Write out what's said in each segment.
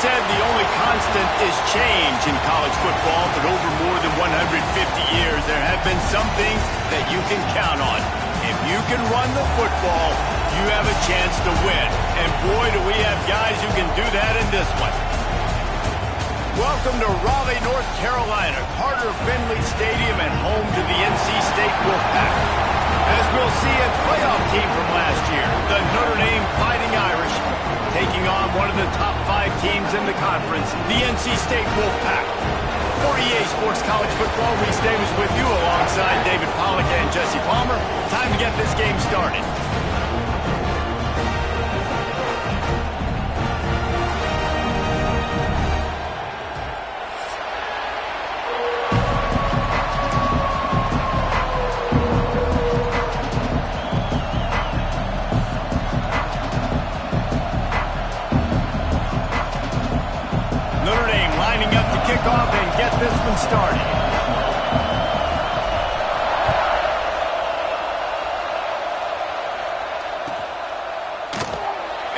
said the only constant is change in college football, but over more than 150 years, there have been some things that you can count on. If you can run the football, you have a chance to win. And boy, do we have guys who can do that in this one. Welcome to Raleigh, North Carolina, Carter Finley Stadium and home to the NC State Wolfpack. As we'll see, a playoff team from last year, the Notre Dame Fighting Irish, taking on one of the top 5 teams in the conference, the NC State Wolfpack. For EA Sports College Football, Reese Davis with you alongside David Pollack and Jesse Palmer. Time to get this game started. Off and get this one started.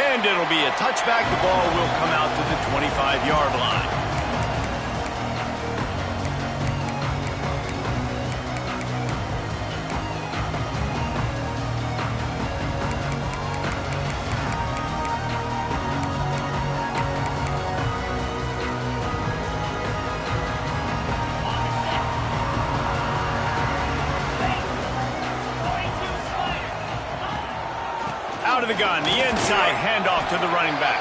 And it'll be a touchback. The ball will come out to the 25-yard line. Out of the gun, the inside handoff to the running back.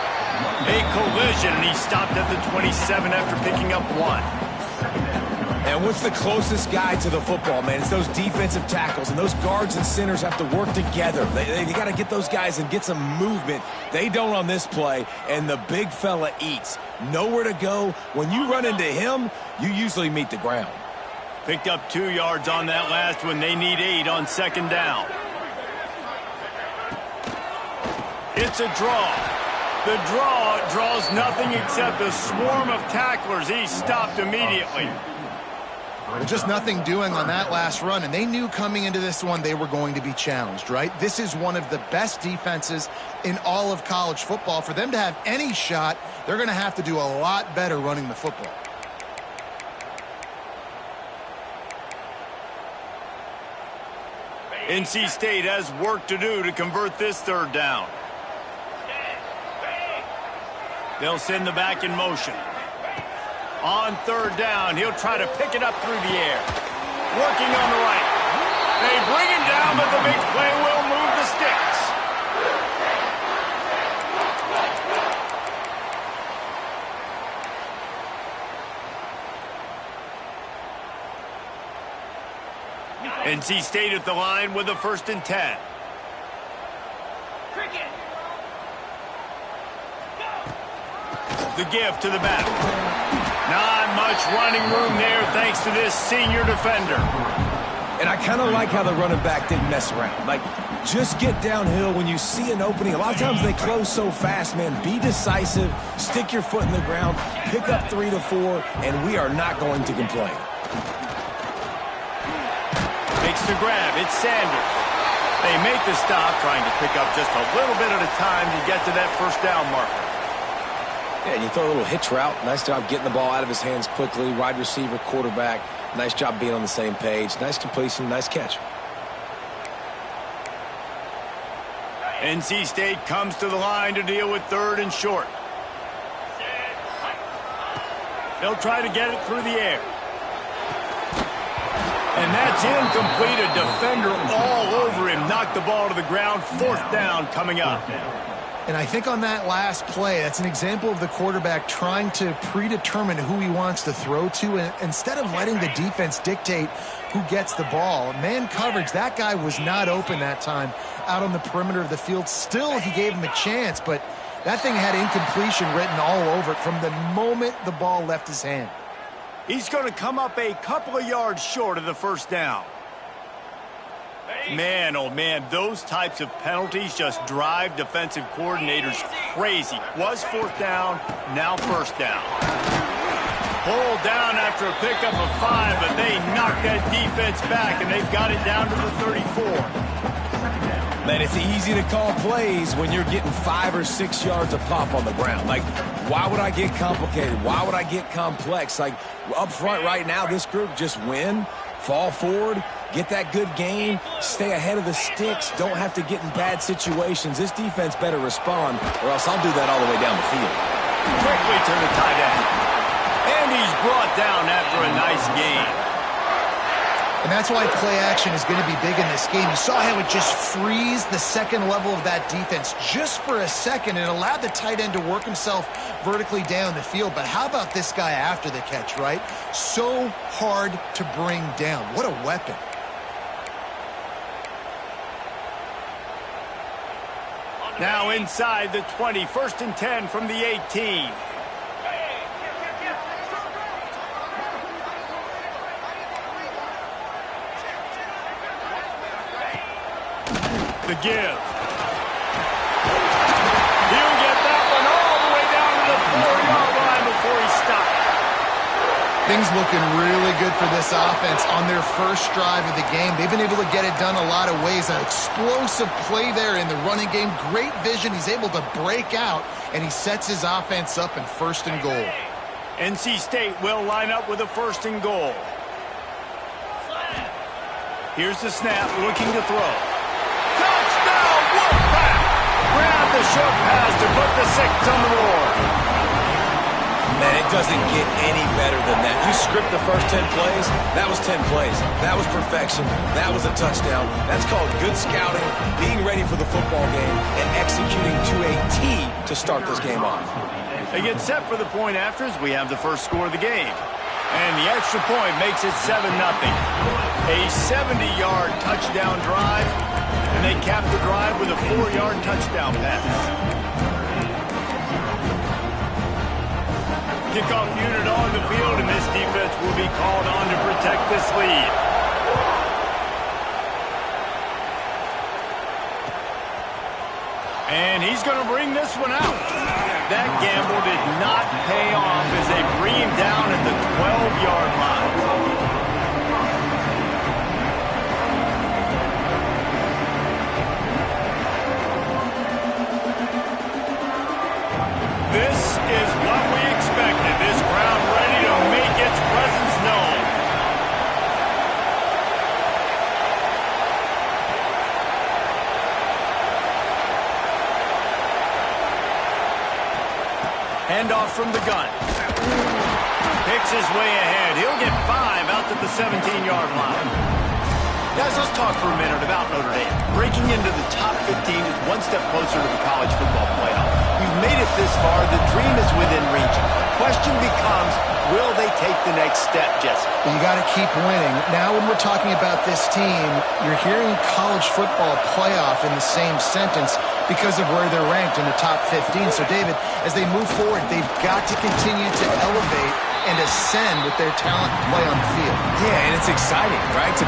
A collision, and he stopped at the 27 after picking up 1. And what's the closest guy to the football, man? It's those defensive tackles, and those guards and centers have to work together. They got to get those guys and get some movement. They don't on this play, and the big fella eats. Nowhere to go. When you run into him, you usually meet the ground. Picked up 2 yards on that last one. They need 8 on 2nd down. It's a draw. The draw draws nothing except a swarm of tacklers. He's stopped immediately. Just nothing doing on that last run, and they knew coming into this one they were going to be challenged, right? This is one of the best defenses in all of college football. For them to have any shot, they're going to have to do a lot better running the football. NC State has work to do to convert this 3rd down. They'll send the back in motion. On 3rd down, he'll try to pick it up through the air. Working on the right. They bring him down, but the big play will move the sticks. NC State at the line with a 1st and 10. The give to the back. Not much running room there thanks to this senior defender. And I kind of like how the running back didn't mess around. Like, just get downhill when you see an opening. A lot of times they close so fast, man. Be decisive, stick your foot in the ground, pick up 3 to 4, and we are not going to complain. Makes the grab. It's Sanders. They make the stop, trying to pick up just a little bit at a time to get to that 1st down marker. Yeah, you throw a little hitch route. Nice job getting the ball out of his hands quickly. Wide receiver, quarterback. Nice job being on the same page. Nice completion, nice catch. NC State comes to the line to deal with 3rd and short. They'll try to get it through the air. And that's incomplete. A defender all over him. Knocked the ball to the ground. 4th down coming up. And I think on that last play, that's an example of the quarterback trying to predetermine who he wants to throw to, and instead of letting the defense dictate who gets the ball. Man coverage, that guy was not open that time out on the perimeter of the field. Still, he gave him a chance, but that thing had incompletion written all over it from the moment the ball left his hand. He's going to come up a couple of yards short of the 1st down. Man, oh man, those types of penalties just drive defensive coordinators crazy. Was 4th down, now 1st down. Pulled down after a pickup of 5, but they knocked that defense back, and they've got it down to the 34. Man, it's easy to call plays when you're getting 5 or 6 yards of pop on the ground. Like, why would I get complicated? Why would I get complex? Like, up front right now, this group just win, fall forward, get that good gain, stay ahead of the sticks, don't have to get in bad situations. This defense better respond, or else I'll do that all the way down the field. Quickly to the tight end. And he's brought down after a nice gain. And that's why play action is going to be big in this game. You saw how it just frees the second level of that defense just for a second. It allowed the tight end to work himself vertically down the field. But how about this guy after the catch, right? So hard to bring down. What a weapon. Now inside the 20, 1st and 10 from the 18. The give. He'll get that one all the way down to the 4-yard line before he stopped. Things looking really good for this offense on their first drive of the game. They've been able to get it done a lot of ways. An explosive play there in the running game. Great vision. He's able to break out, and he sets his offense up in 1st and goal. NC State will line up with a 1st and goal. Here's the snap, looking to throw. Touchdown, Wolfpack! Grab the short pass to put the 6 on the board. Man, it doesn't get any better than that. You script the first 10 plays, that was 10 plays. That was perfection. That was a touchdown. That's called good scouting, being ready for the football game, and executing to a T to start this game off. They get set for the point after as we have the first score of the game. And the extra point makes it 7-0. A 70-yard touchdown drive, and they cap the drive with a 4-yard touchdown pass. Kickoff unit on the field, and this defense will be called on to protect this lead. And he's going to bring this one out. That gamble did not pay off as they bring him down at the 12-yard line. This is what we expected. This crowd ready to make its presence known. Handoff from the gun. Picks his way ahead. He'll get 5 out to the 17-yard line. Guys, let's talk for a minute about Notre Dame. Breaking into the top 15 is one step closer to the college football playoff. We've made it this far. The dream is within reach. Question becomes, will they take the next step, Jesse? You got to keep winning. Now when we're talking about this team, you're hearing college football playoff in the same sentence because of where they're ranked in the top 15. So, David, as they move forward, they've got to continue to elevate and ascend with their talent and play on the field. Yeah, and it's exciting, right? To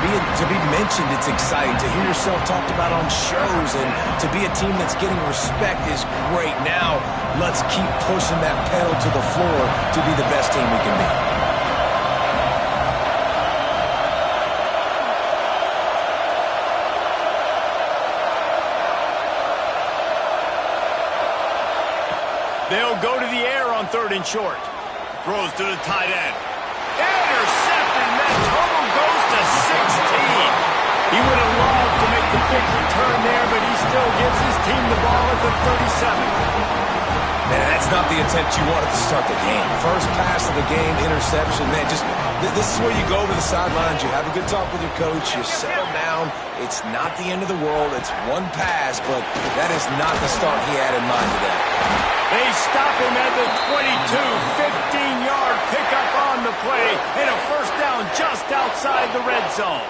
be mentioned, it's exciting. To hear yourself talked about on shows and to be a team that's getting respect is great. Now, let's keep pushing that pedal to the floor to be the best team we can be. They'll go to the air on 3rd and short. Throws to the tight end. Intercepted, and that total goes to 16. He would have loved to make the big return there, but he still gives his team the ball at the 37. Man, that's not the attempt you wanted to start the game. First pass of the game, interception. Man, this is where you go to the sidelines. You have a good talk with your coach. You settle down. It's not the end of the world. It's one pass, but that is not the start he had in mind today. They stop him at the 22, 15-yard pickup on the play, and a 1st down just outside the red zone.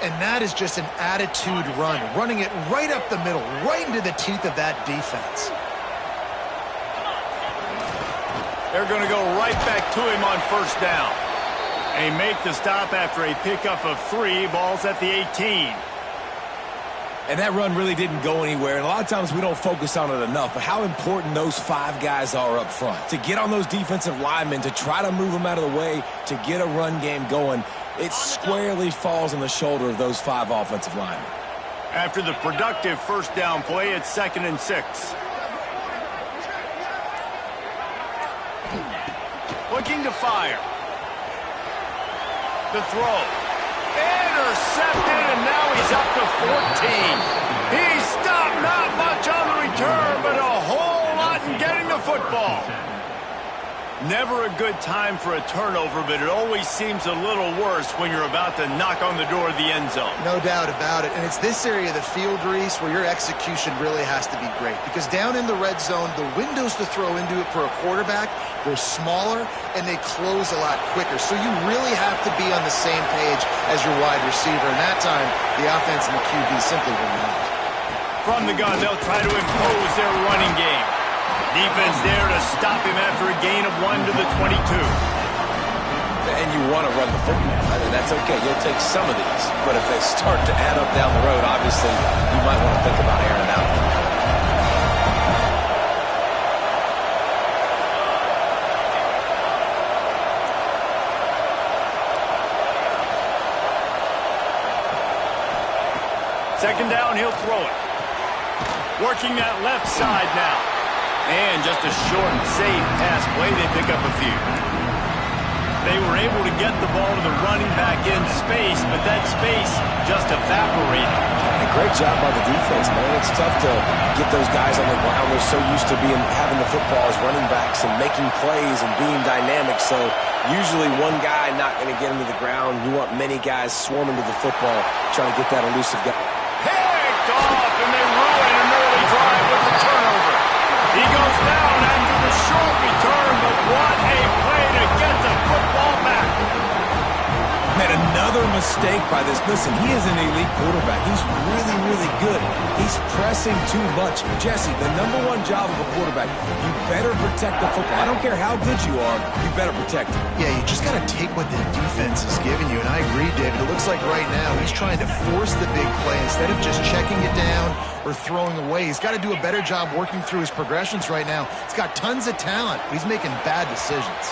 And that is just an attitude run, running it right up the middle, right into the teeth of that defense. They're going to go right back to him on 1st down. They make the stop after a pickup of 3, balls at the 18. And that run really didn't go anywhere. And a lot of times we don't focus on it enough. But how important those 5 guys are up front. To get on those defensive linemen, to try to move them out of the way, to get a run game going, it squarely falls on the shoulder of those 5 offensive linemen. After the productive first down play, it's 2nd and 6. Looking to fire. The throw. Intercepted, and now he's up to 14. He stopped, not much on the return, but a whole lot in getting the football. Never a good time for a turnover, but it always seems a little worse when you're about to knock on the door of the end zone. No doubt about it. And it's this area of the field, Reese, where your execution really has to be great. Because down in the red zone, the windows to throw into it for a quarterback, they're smaller and they close a lot quicker. So you really have to be on the same page as your wide receiver. And that time, the offense and the QB simply were not. From the gun, they'll try to impose their running game. Defense there to stop him after a gain of 1 to the 22. And you want to run the football. I mean, that's okay. You'll take some of these. But if they start to add up down the road, obviously, you might want to think about airing it out. Second down, he'll throw it. Working that left side now. And just a short, safe pass play, they pick up a few. They were able to get the ball to the running back in space, but that space just evaporated. And a great job by the defense, man. It's tough to get those guys on the ground. They're so used to having the football as running backs and making plays and being dynamic. So usually one guy not going to get into the ground. You want many guys swarming to the football, trying to get that elusive guy. Picked off, and they ruin an early drive with the turnover. He goes down after the short return, but what a play to get the football back. Man, another mistake by this. Listen, he is an elite quarterback. He's really, really good. He's pressing too much. Jesse, the #1 job of a quarterback, you better protect the football. I don't care how good you are, you better protect it. Yeah, you just got to take what the defense is giving you. And I agree, David. It looks like right now he's trying to force the big play instead of just checking it down or throwing away. He's got to do a better job working through his progressions right now. He's got tons of talent. He's making bad decisions.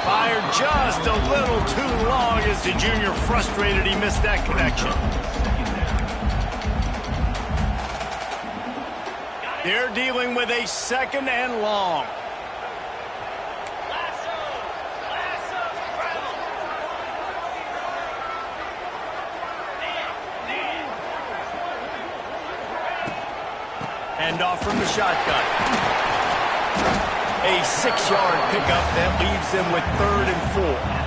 Fired just a little too long as the junior frustrated he missed that connection. They're dealing with a 2nd and long. Hand off from the shotgun. A 6-yard pickup that leaves them with 3rd and 4.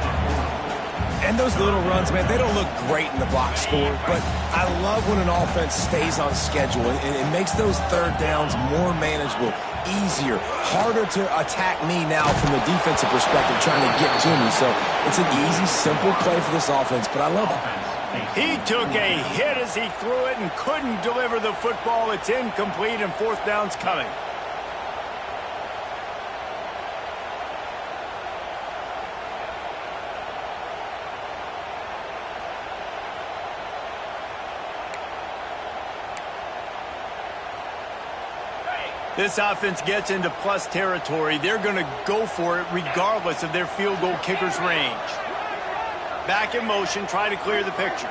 And those little runs, man, they don't look great in the box score, but I love when an offense stays on schedule, and it makes those 3rd downs more manageable, easier, harder to attack me now from the defensive perspective trying to get to me. So it's an easy, simple play for this offense, but I love it. He took a hit as he threw it and couldn't deliver the football. It's incomplete, and 4th down's coming. This offense gets into plus territory. They're going to go for it regardless of their field goal kicker's range. Back in motion, try to clear the picture.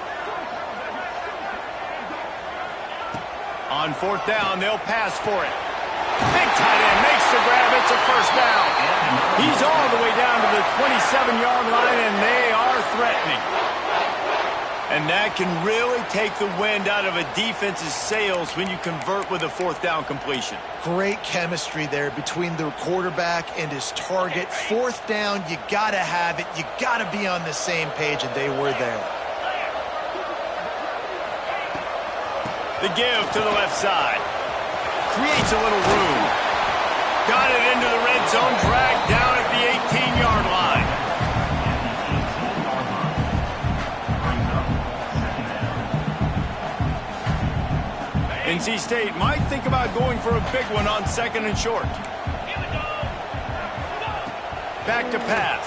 On 4th down, they'll pass for it. Big tight end makes the grab. It's a 1st down. He's all the way down to the 27-yard line, and they are threatening. And that can really take the wind out of a defense's sails when you convert with a 4th down completion. Great chemistry there between the quarterback and his target. 4th down, you got to have it. You got to be on the same page, and they were there. The give to the left side. Creates a little room. Got it into the red zone, dragged down at the 18-yard line. NC State might think about going for a big one on 2nd and short. Back to pass.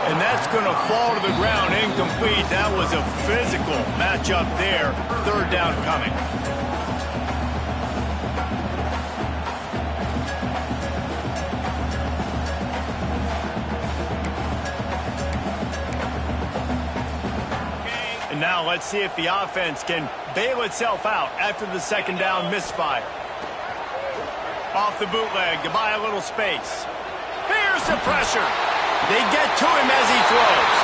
And that's going to fall to the ground incomplete. That was a physical matchup there. 3rd down coming. And now let's see if the offense can bail itself out after the second down misfire. Off the bootleg to buy a little space. Here's the pressure. They get to him as he throws.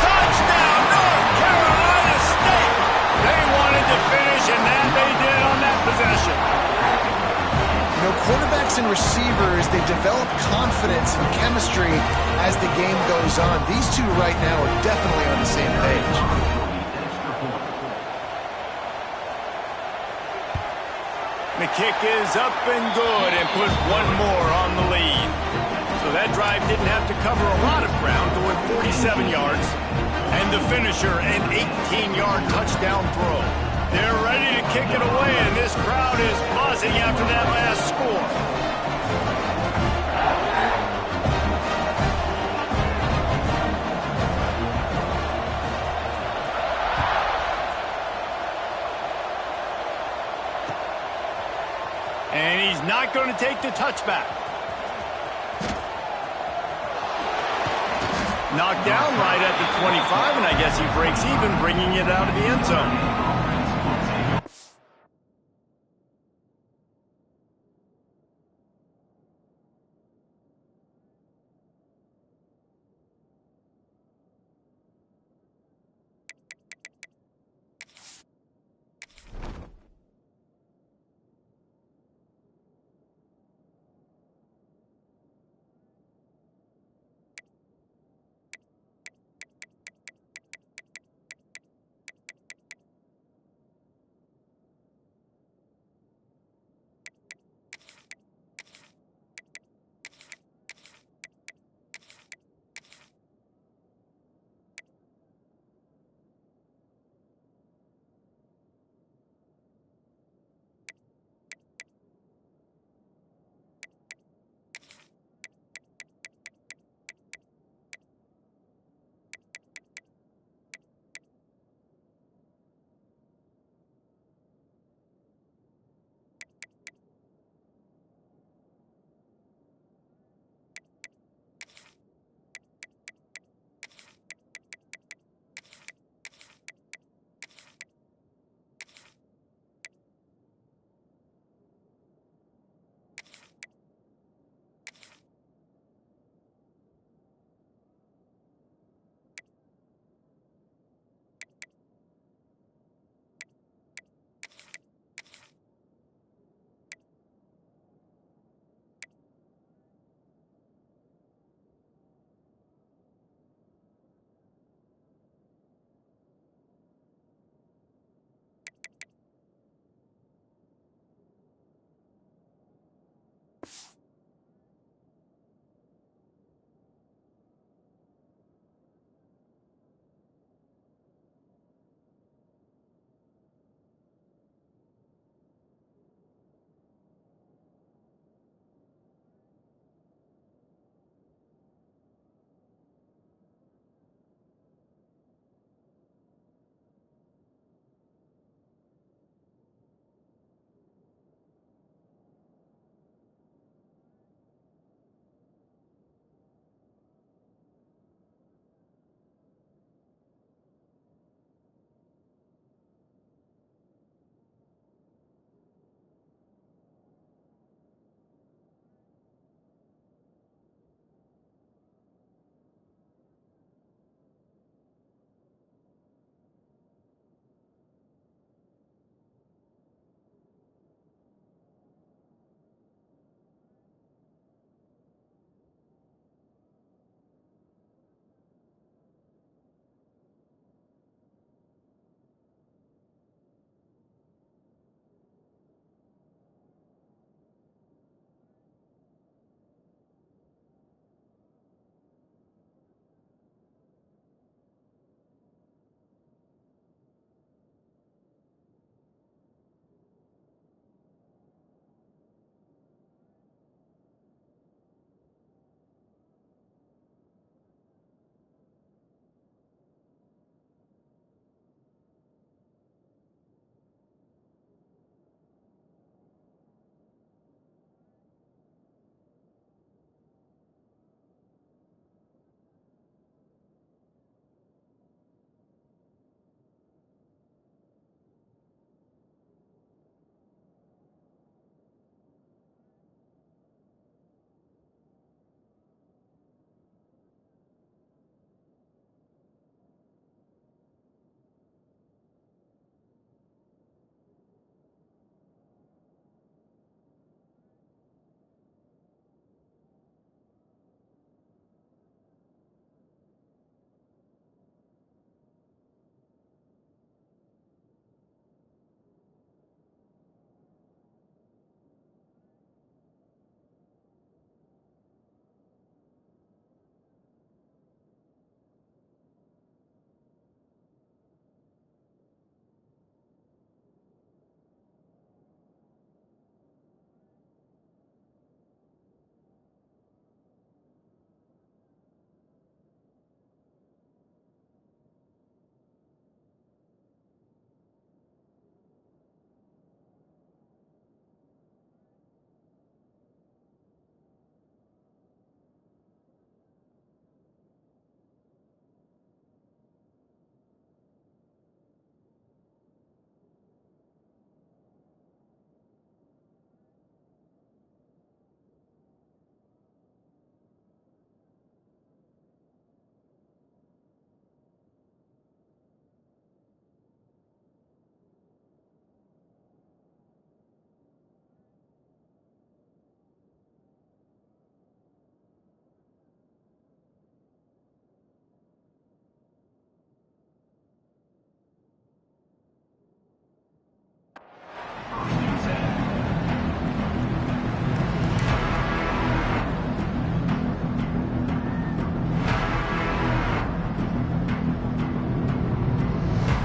Touchdown, North Carolina State. They wanted to finish, and that they did on that possession. You know, quarterbacks and receivers, they develop confidence and chemistry as the game goes on. These two right now are definitely on the same page. The kick is up and good and put one more on the lead. So that drive didn't have to cover a lot of ground, going 47 yards. And the finisher, an 18-yard touchdown throw. They're ready to kick it away, and this crowd is buzzing after that last score. And he's not going to take the touchback. Knocked down right at the 25, and I guess he breaks even, bringing it out of the end zone.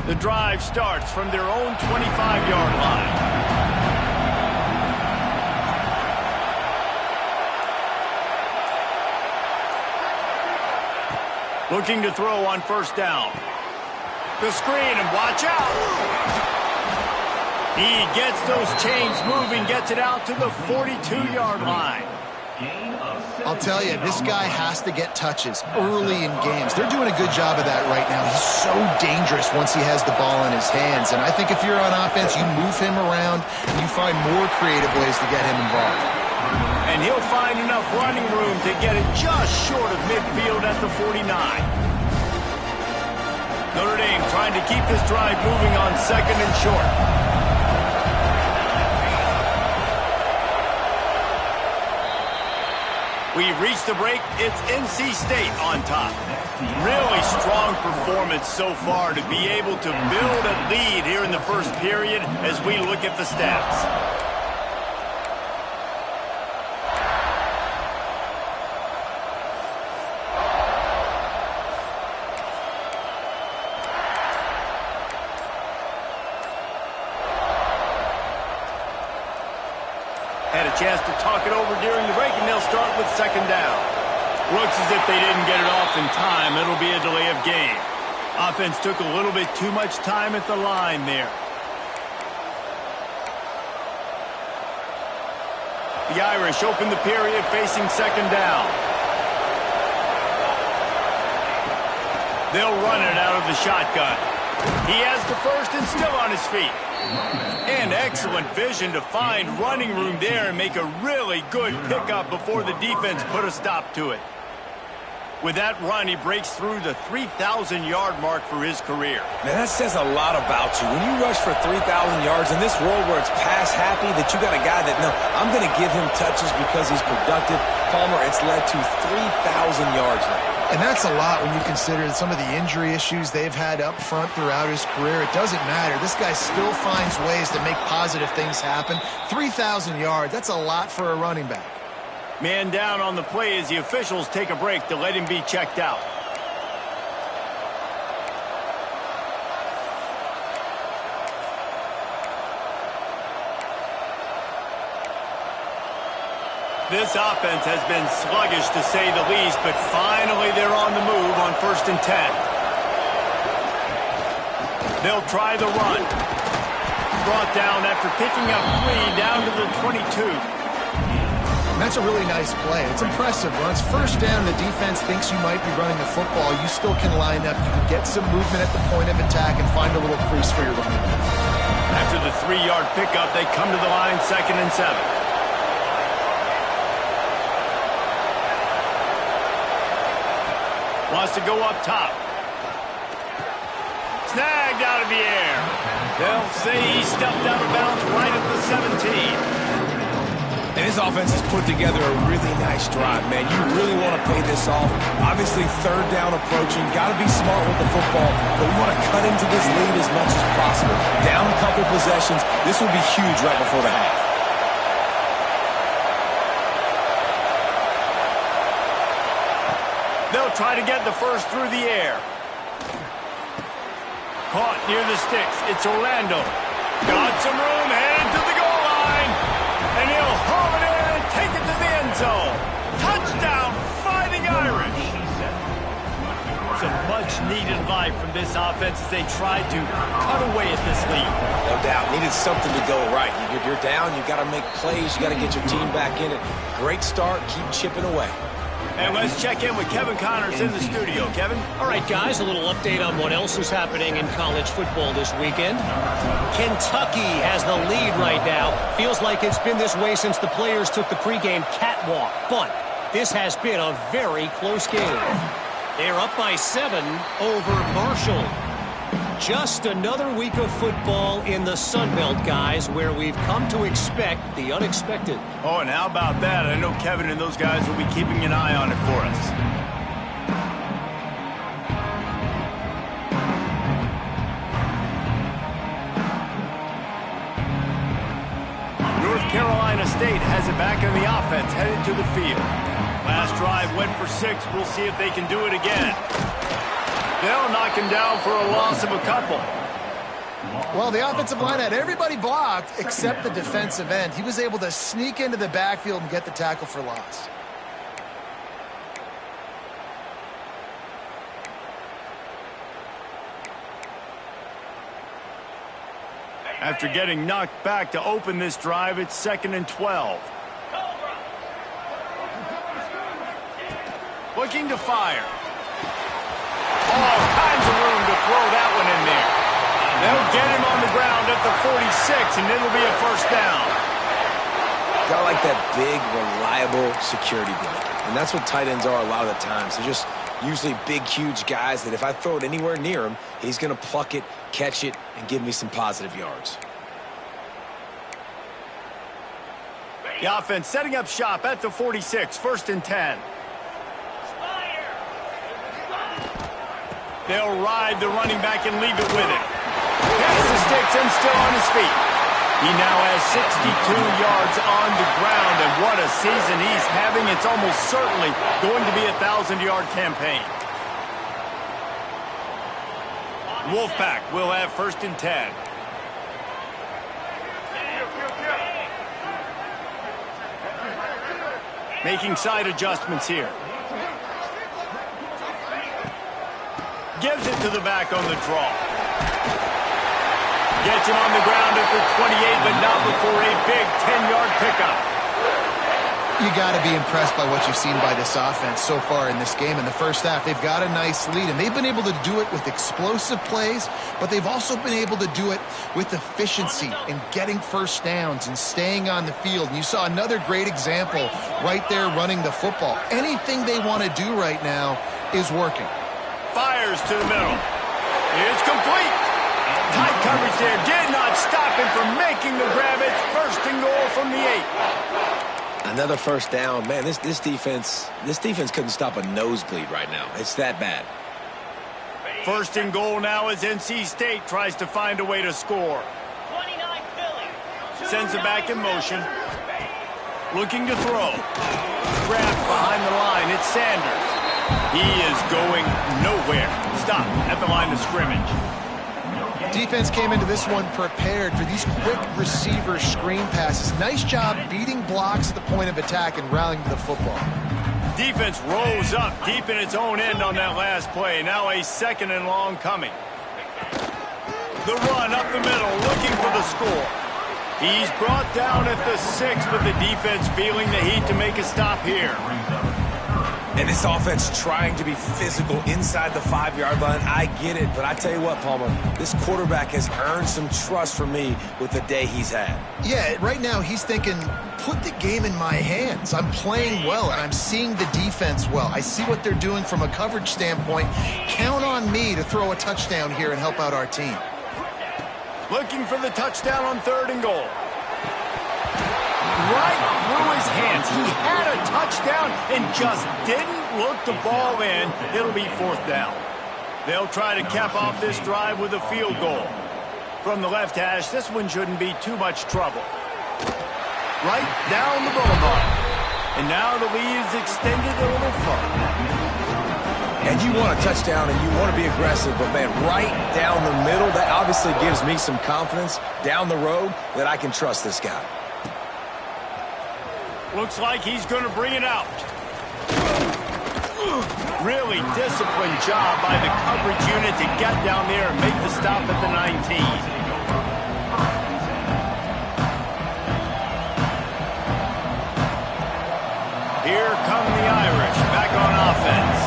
The drive starts from their own 25-yard line. Looking to throw on first down. The screen, and watch out. He gets those chains moving, gets it out to the 42-yard line. I'll tell you, this guy has to get touches early in games. They're doing a good job of that right now. He's so dangerous once he has the ball in his hands. And I think if you're on offense, you move him around and you find more creative ways to get him involved. And he'll find enough running room to get it just short of midfield at the 49. Notre Dame trying to keep this drive moving on second and short. We've reached the break. It's NC State on top. Really strong performance so far to be able to build a lead here in the first period as we look at the stats. Had a chance to talk it over during the break, and they'll start with second down. Looks as if they didn't get it off in time. It'll be a delay of game. Offense took a little bit too much time at the line there. The Irish open the period facing second down. They'll run it out of the shotgun. He has the first and still on his feet. And excellent vision to find running room there and make a really good pickup before the defense put a stop to it. With that run, he breaks through the 3,000-yard mark for his career. Man, that says a lot about you. When you rush for 3,000 yards in this world where it's pass happy, that you got a guy that, no, I'm going to give him touches because he's productive. Palmer, it's led to 3,000 yards now. And that's a lot when you consider some of the injury issues they've had up front throughout his career. It doesn't matter. This guy still finds ways to make positive things happen. 3,000 yards, that's a lot for a running back. Man down on the play as the officials take a break to let him be checked out. This offense has been sluggish to say the least, but finally they're on the move on 1st and 10. They'll try the run. Brought down after picking up 3 down to the 22. That's a really nice play. It's impressive. When it's first down, the defense thinks you might be running the football. You still can line up. You can get some movement at the point of attack and find a little crease for your running back. After the 3-yard pickup, they come to the line 2nd and 7. Wants to go up top. Snagged out of the air. They'll say he stepped out of bounds right at the 17. And his offense has put together a really nice drive, man. You really want to pay this off. Obviously, 3rd down approaching. Got to be smart with the football, but we want to cut into this lead as much as possible. Down a couple possessions. This will be huge right before the half. They'll try to get the first through the air. Caught near the sticks. It's Orlando. Got some room, headed to the goal line. And he'll haul it in and take it to the end zone. Touchdown, Fighting Irish. Some much-needed life from this offense as they tried to cut away at this lead. No doubt. Needed something to go right. You're down. You've got to make plays. You got to get your team back in it. Great start. Keep chipping away. And let's check in with Kevin Connors in the studio. Kevin? All right, guys, a little update on what else is happening in college football this weekend. Kentucky has the lead right now. Feels like it's been this way since the players took the pregame catwalk. But this has been a very close game. They're up by 7 over Marshall. Just another week of football in the Sun Belt, guys, where we've come to expect the unexpected. Oh, and how about that? I know Kevin and those guys will be keeping an eye on it for us. North Carolina State has it back in the offense, headed to the field. Last drive went for 6. We'll see if they can do it again. They'll knock him down for a loss of a couple. Well, the offensive line had everybody blocked except the defensive end. He was able to sneak into the backfield and get the tackle for loss. After getting knocked back to open this drive, it's 2nd and 12. Looking to fire. All kinds of room to throw that one in there. They'll get him on the ground at the 46, and it'll be a first down. Got like that big, reliable security blanket. And that's what tight ends are a lot of the times. They're just usually big, huge guys that if I throw it anywhere near him, he's going to pluck it, catch it, and give me some positive yards. The offense setting up shop at the 46, 1st and 10. They'll ride the running back and leave it with him. Past the sticks and still on his feet. He now has 62 yards on the ground, and what a season he's having. It's almost certainly going to be a 1,000-yard campaign. Wolfpack will have 1st and 10. Making side adjustments here. Gives it to the back on the draw. Gets him on the ground at the 28, but not before a big 10-yard pickup. You got to be impressed by what you've seen by this offense so far in this game. In the first half, they've got a nice lead, and they've been able to do it with explosive plays, but they've also been able to do it with efficiency and getting first downs and staying on the field. And you saw another great example right there running the football. Anything they want to do right now is working. Fires to the middle. It's complete. Tight coverage there. Did not stop him from making the grab. It's 1st and goal from the 8. Another first down. Man, this defense couldn't stop a nosebleed right now. It's that bad. 1st and goal now as NC State tries to find a way to score. Sends it back in motion. Looking to throw. Grabbed behind the line. It's Sanders. He is going nowhere. Stop at the line of scrimmage. Defense came into this one prepared for these quick receiver screen passes. Nice job beating blocks at the point of attack and rallying to the football. Defense rose up deep in its own end on that last play. Now a 2nd and long coming. The run up the middle, looking for the score. He's brought down at the 6, but the defense feeling the heat to make a stop here. And this offense trying to be physical inside the 5-yard line. I get it, but I tell you what, Palmer, this quarterback has earned some trust from me with the day he's had. Yeah, right now he's thinking, put the game in my hands. I'm playing well, and I'm seeing the defense well. I see what they're doing from a coverage standpoint. Count on me to throw a touchdown here and help out our team. Looking for the touchdown on 3rd and goal. Right through his hands. He had a touchdown and just didn't look the ball in. It'll be 4th down. They'll try to cap off this drive with a field goal. From the left hash, this one shouldn't be too much trouble. Right down the boulevard. And now the lead is extended a little further. And you want a touchdown and you want to be aggressive, but man, right down the middle, that obviously gives me some confidence down the road that I can trust this guy. Looks like he's going to bring it out. Really disciplined job by the coverage unit to get down there and make the stop at the 19. Here come the Irish back on offense.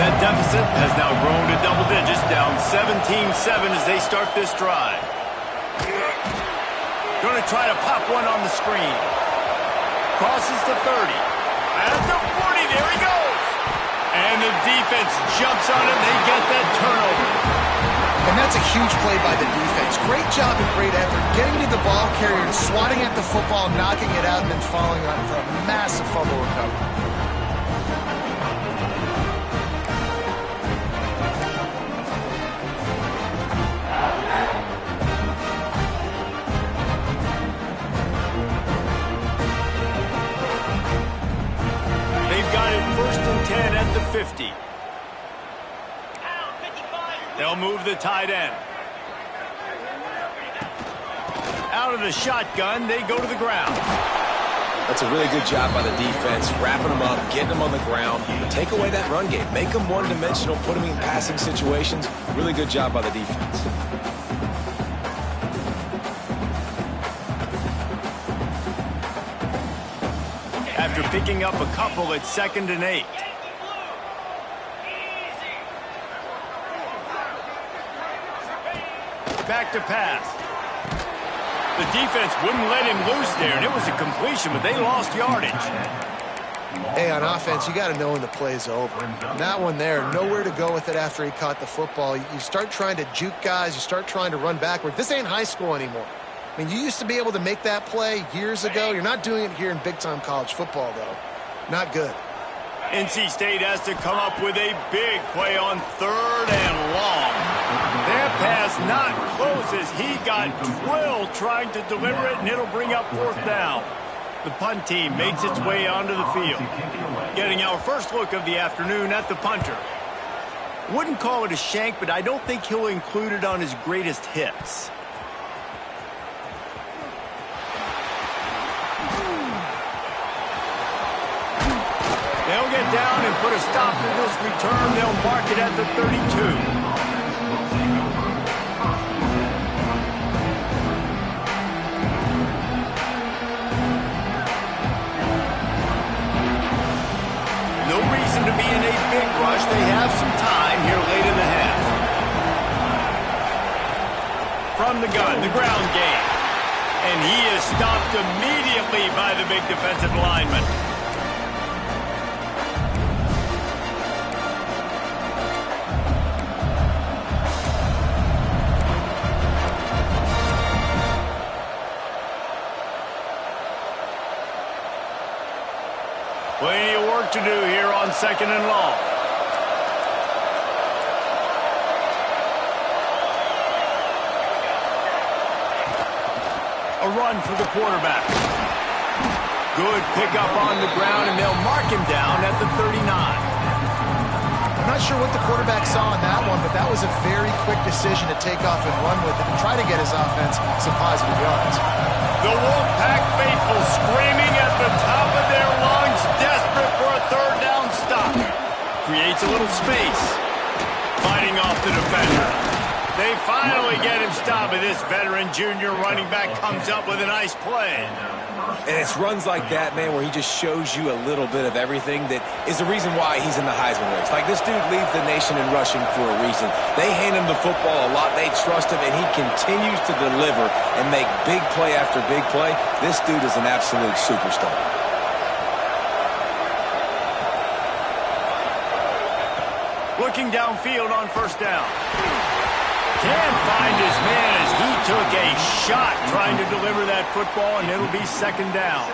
That deficit has now grown to double digits, down 17-7 as they start this drive. Going to try to pop one on the screen. Crosses the 30. At the 40, there he goes. And the defense jumps on him. They get that turnover. And that's a huge play by the defense. Great job and great effort. Getting to the ball carrier and swatting at the football, knocking it out, and then following up for a massive fumble recovery. At the 50. They'll move the tight end. Out of the shotgun, they go to the ground. That's a really good job by the defense, wrapping them up, getting them on the ground. Take away that run game. Make them one-dimensional, put them in passing situations. Really good job by the defense. After picking up a couple, it's 2nd and 8. Back to pass. The defense wouldn't let him loose there, and it was a completion, but they lost yardage. Hey, on offense, you got to know when the play's over. And that one there, nowhere to go with it after he caught the football. You start trying to juke guys. You start trying to run backward. This ain't high school anymore. I mean, you used to be able to make that play years ago. You're not doing it here in big-time college football, though. Not good. NC State has to come up with a big play on 3rd and long. That pass not close as he got drilled trying to deliver it, and it'll bring up 4th down. The punt team makes its way onto the field. Getting our first look of the afternoon at the punter. Wouldn't call it a shank, but I don't think he'll include it on his greatest hits. They'll get down and put a stop to this return. They'll mark it at the 32. No reason to be in a big rush. They have some time here late in the half. From the gun, the ground game. And he is stopped immediately by the big defensive lineman. Plenty of work to do here on 2nd and long. A run for the quarterback. Good pickup on the ground, and they'll mark him down at the 39. I'm not sure what the quarterback saw in that one, but that was a very quick decision to take off and run with it and try to get his offense some positive yards. The Wolfpack faithful screaming at the top of their lungs, desperate for a 3rd down stop. Creates a little space. Fighting off the defender. They finally get him stopped, and this veteran junior running back comes up with a nice play. And it's runs like that, man, where he just shows you a little bit of everything that is the reason why he's in the Heisman race. Like, this dude leads the nation in rushing for a reason. They hand him the football a lot. They trust him, and he continues to deliver and make big play after big play. This dude is an absolute superstar. Looking downfield on 1st down. Can't find his man as he took a shot trying to deliver that football, and it'll be 2nd down.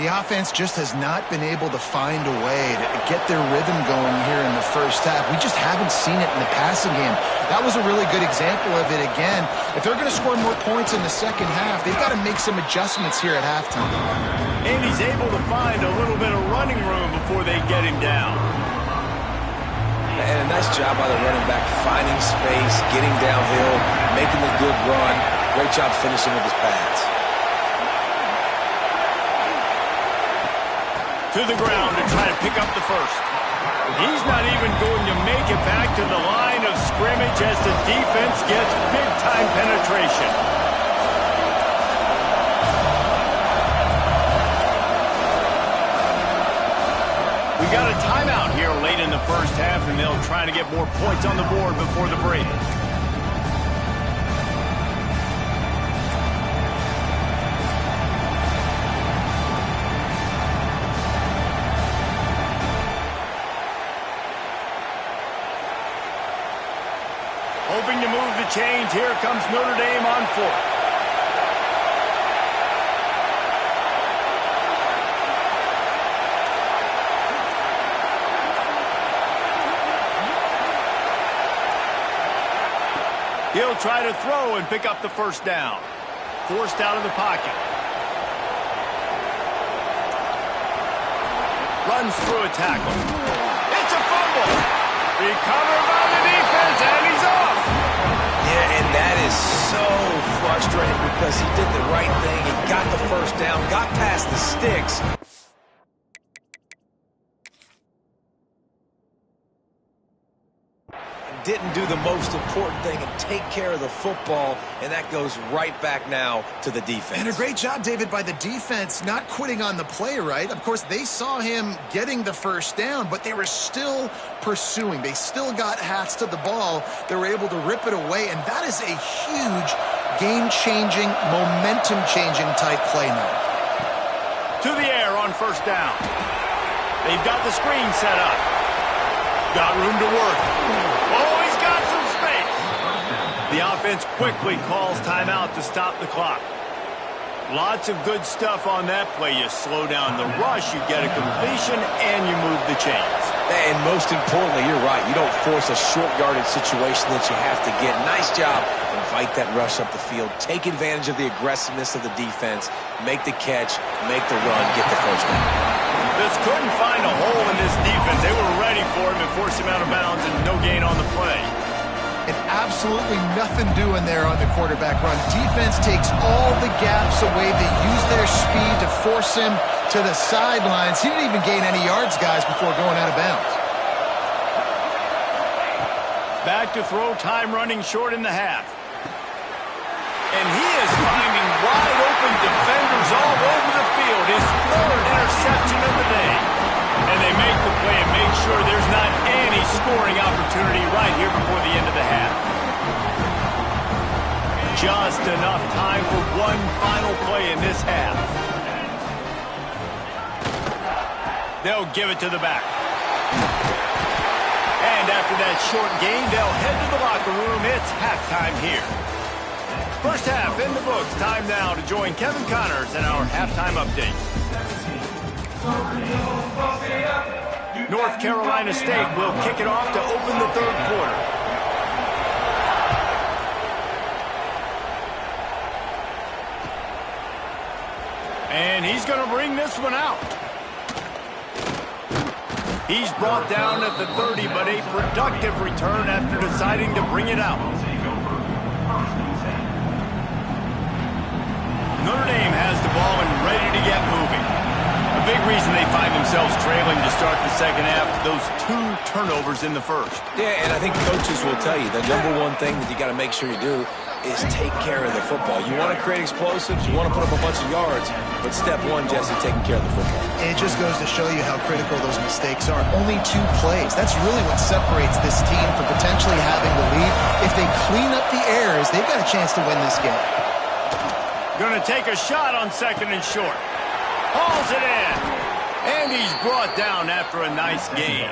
The offense just has not been able to find a way to get their rhythm going here in the first half. We just haven't seen it in the passing game. That was a really good example of it again. If they're going to score more points in the second half, they've got to make some adjustments here at halftime. And he's able to find a little bit of running room before they get him down. And a nice job by the running back, finding space, getting downhill, making the good run. Great job finishing with his pads. To the ground to try to pick up the first. He's not even going to make it back to the line of scrimmage as the defense gets big-time penetration. We got a timeout here late in the first half, and they'll try to get more points on the board before the break. Hoping to move the chains. Here comes Notre Dame on 4th. He'll try to throw and pick up the 1st down. Forced out of the pocket. Runs through a tackle. It's a fumble. Recovered by the defense, and he's off. Yeah, and that is so frustrated because he did the right thing. He got the first down, got past the sticks. Didn't do the most important thing and take care of the football, and that goes right back now to the defense. And a great job, David, by the defense not quitting on the play, right? Of course, they saw him getting the first down, but they were still pursuing. They still got hats to the ball. They were able to rip it away, and that is a huge game-changing, momentum-changing type play now. To the air on first down. They've got the screen set up. Got room to work. Oh, he's got some space. The offense quickly calls timeout to stop the clock. Lots of good stuff on that play. You slow down the rush, you get a completion, and you move the chains. And most importantly, you're right. You don't force a short yardage situation that you have to get. Nice job. Invite that rush up the field. Take advantage of the aggressiveness of the defense. Make the catch. Make the run. Get the first down. Just couldn't find a hole in this defense. They were ready for him and forced him out of bounds, and no gain on the play. And absolutely nothing doing there on the quarterback run. Defense takes all the gaps away. They use their speed to force him to the sidelines. He didn't even gain any yards, guys, before going out of bounds. Back to throw, time running short in the half. And he is finding wide open defenders all over the field. His third interception of the day. And they make the play and make sure there's not any scoring opportunity right here before the end of the half. Just enough time for one final play in this half. They'll give it to the back. And after that short gain, they'll head to the locker room. It's halftime here. First half in the books. Time now to join Kevin Connors in our halftime update. North Carolina State will kick it off to open the third quarter. And he's going to bring this one out. He's brought down at the 30, but a productive return after deciding to bring it out. Notre Dame has the ball and ready to get moving. A big reason they find themselves trailing to start the second half, those 2 turnovers in the first. Yeah, and I think coaches will tell you the number one thing that you got to make sure you do is take care of the football. You want to create explosives, you want to put up a bunch of yards, but step one, Jesse, taking care of the football. And it just goes to show you how critical those mistakes are. Only 2 plays. That's really what separates this team from potentially having the lead. If they clean up the errors, they've got a chance to win this game. Going to take a shot on second and short. Hauls it in. And he's brought down after a nice gain.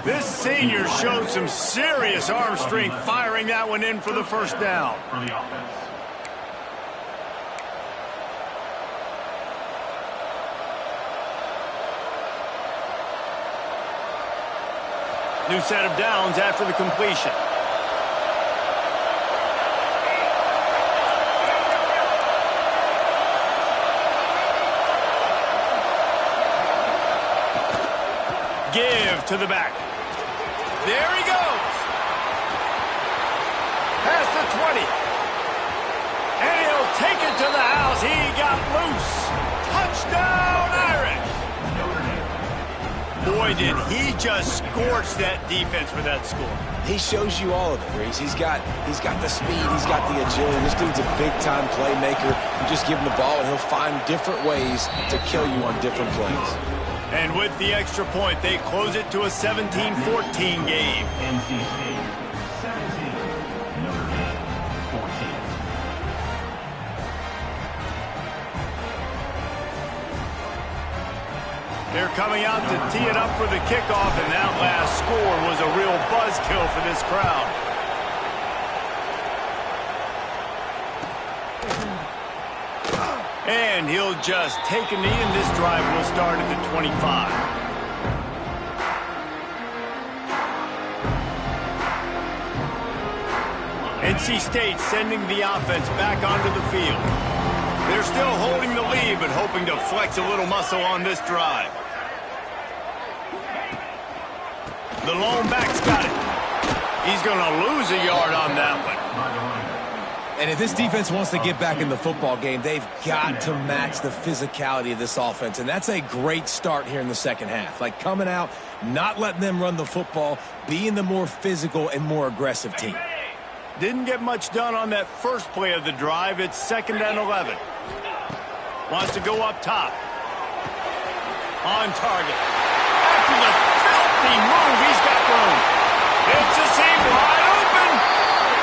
This senior showed some serious arm strength firing that one in for the first down. New set of downs after the completion. Give to the back. There he goes. Past the 20. And he'll take it to the house. He got loose. Touchdown, Irish. Boy, did he just scorch that defense for that score. He shows you all of it, Reese. He's got the speed. He's got the agility. This dude's a big-time playmaker. You just give him the ball, and he'll find different ways to kill you on different plays. And with the extra point, they close it to a 17-14 game. They're coming out to tee it up for the kickoff, and that last score was a real buzzkill for this crowd. And he'll just take a knee, and this drive will start at the 25. NC State sending the offense back onto the field. They're still holding the lead, but hoping to flex a little muscle on this drive. The lone back's got it. He's going to lose a yard on that one. And if this defense wants to get back in the football game, they've got to match the physicality of this offense. And that's a great start here in the second half. Like coming out, not letting them run the football, being the more physical and more aggressive team. Didn't get much done on that first play of the drive. It's 2nd and 11. Wants to go up top. On target. After the filthy move, he's got room. It's a seam wide open.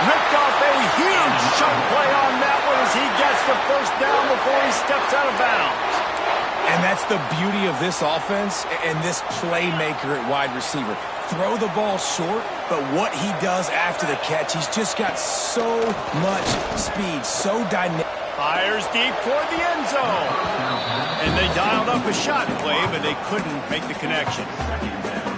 Ripped off a huge chunk play on that one as he gets the first down before he steps out of bounds. And that's the beauty of this offense and this playmaker at wide receiver. Throw the ball short, but what he does after the catch, he's just got so much speed, so dynamic. Fires deep toward the end zone. And they dialed up a shot play, but they couldn't make the connection.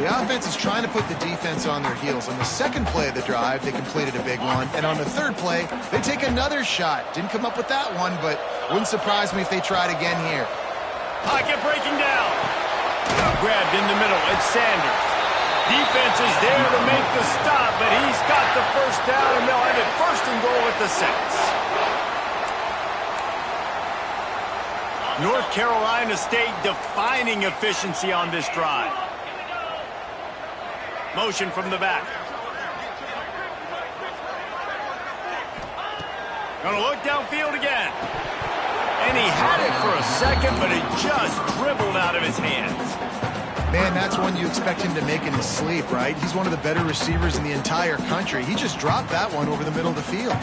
The offense is trying to put the defense on their heels. On the second play of the drive, they completed a big one. And on the third play, they take another shot. Didn't come up with that one, but wouldn't surprise me if they tried again here. Pocket breaking down. Grabbed in the middle. It's Sanders. Defense is there to make the stop, but he's got the first down, and they'll have it 1st and goal at the 6. North Carolina State defining efficiency on this drive. Motion from the back. Gonna look downfield again. And he had it for a second, but it just dribbled out of his hands. Man, that's one you expect him to make in his sleep, right? He's one of the better receivers in the entire country. He just dropped that one over the middle of the field.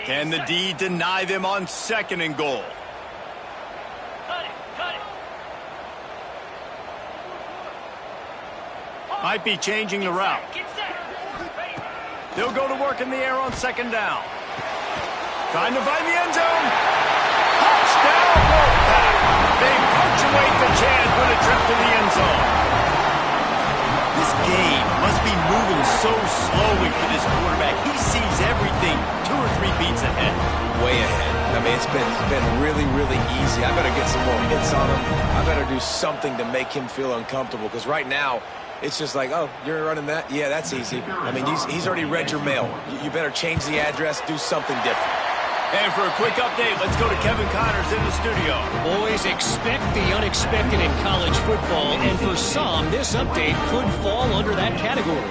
Can the D deny them on 2nd and goal? Might be changing the route. They'll go to work in the air on 2nd down. Trying to find the end zone. Touchdown, Wolfpack. They punctuate the chance with a trip to the end zone. This game must be moving so slowly for this quarterback. He sees everything 2 or 3 beats ahead. Way ahead. I mean, it's been really, really easy. I better get some more hits on him. I better do something to make him feel uncomfortable, because right now, it's just like, oh, you're running that? Yeah, that's easy. I mean, he's already read your mail. You better change the address, do something different. And for a quick update, let's go to Kevin Connors in the studio. Boys, expect the unexpected in college football, and for some, this update could fall under that category.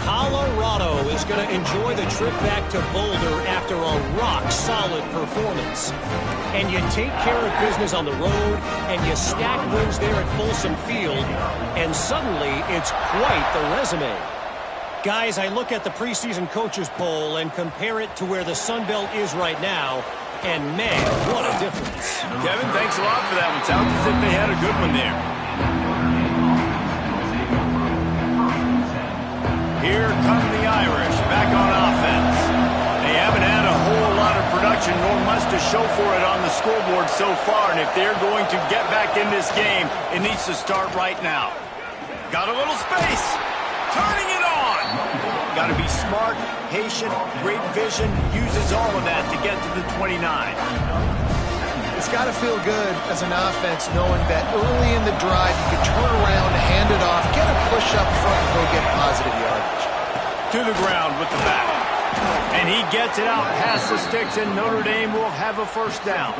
Colorado is going to enjoy the trip back to Boulder after a rock-solid performance. And you take care of business on the road, and you stack wins there at Folsom Field, and suddenly it's quite the resume. Guys, I look at the preseason coaches poll and compare it to where the Sun Belt is right now, and man, what a difference. Kevin, thanks a lot for that one. Sounds as if they had a good one there. Here come the Irish back on offense. They haven't had a whole lot of production, nor much to show for it on the scoreboard so far, and if they're going to get back in this game, it needs to start right now. Got a little space. Turning it on. Got to be smart, patient, great vision, uses all of that to get to the 29. It's got to feel good as an offense knowing that early in the drive you can turn around, hand it off, get a push up front, and go get positive yardage. To the ground with the back. And he gets it out past the sticks, and Notre Dame will have a 1st down.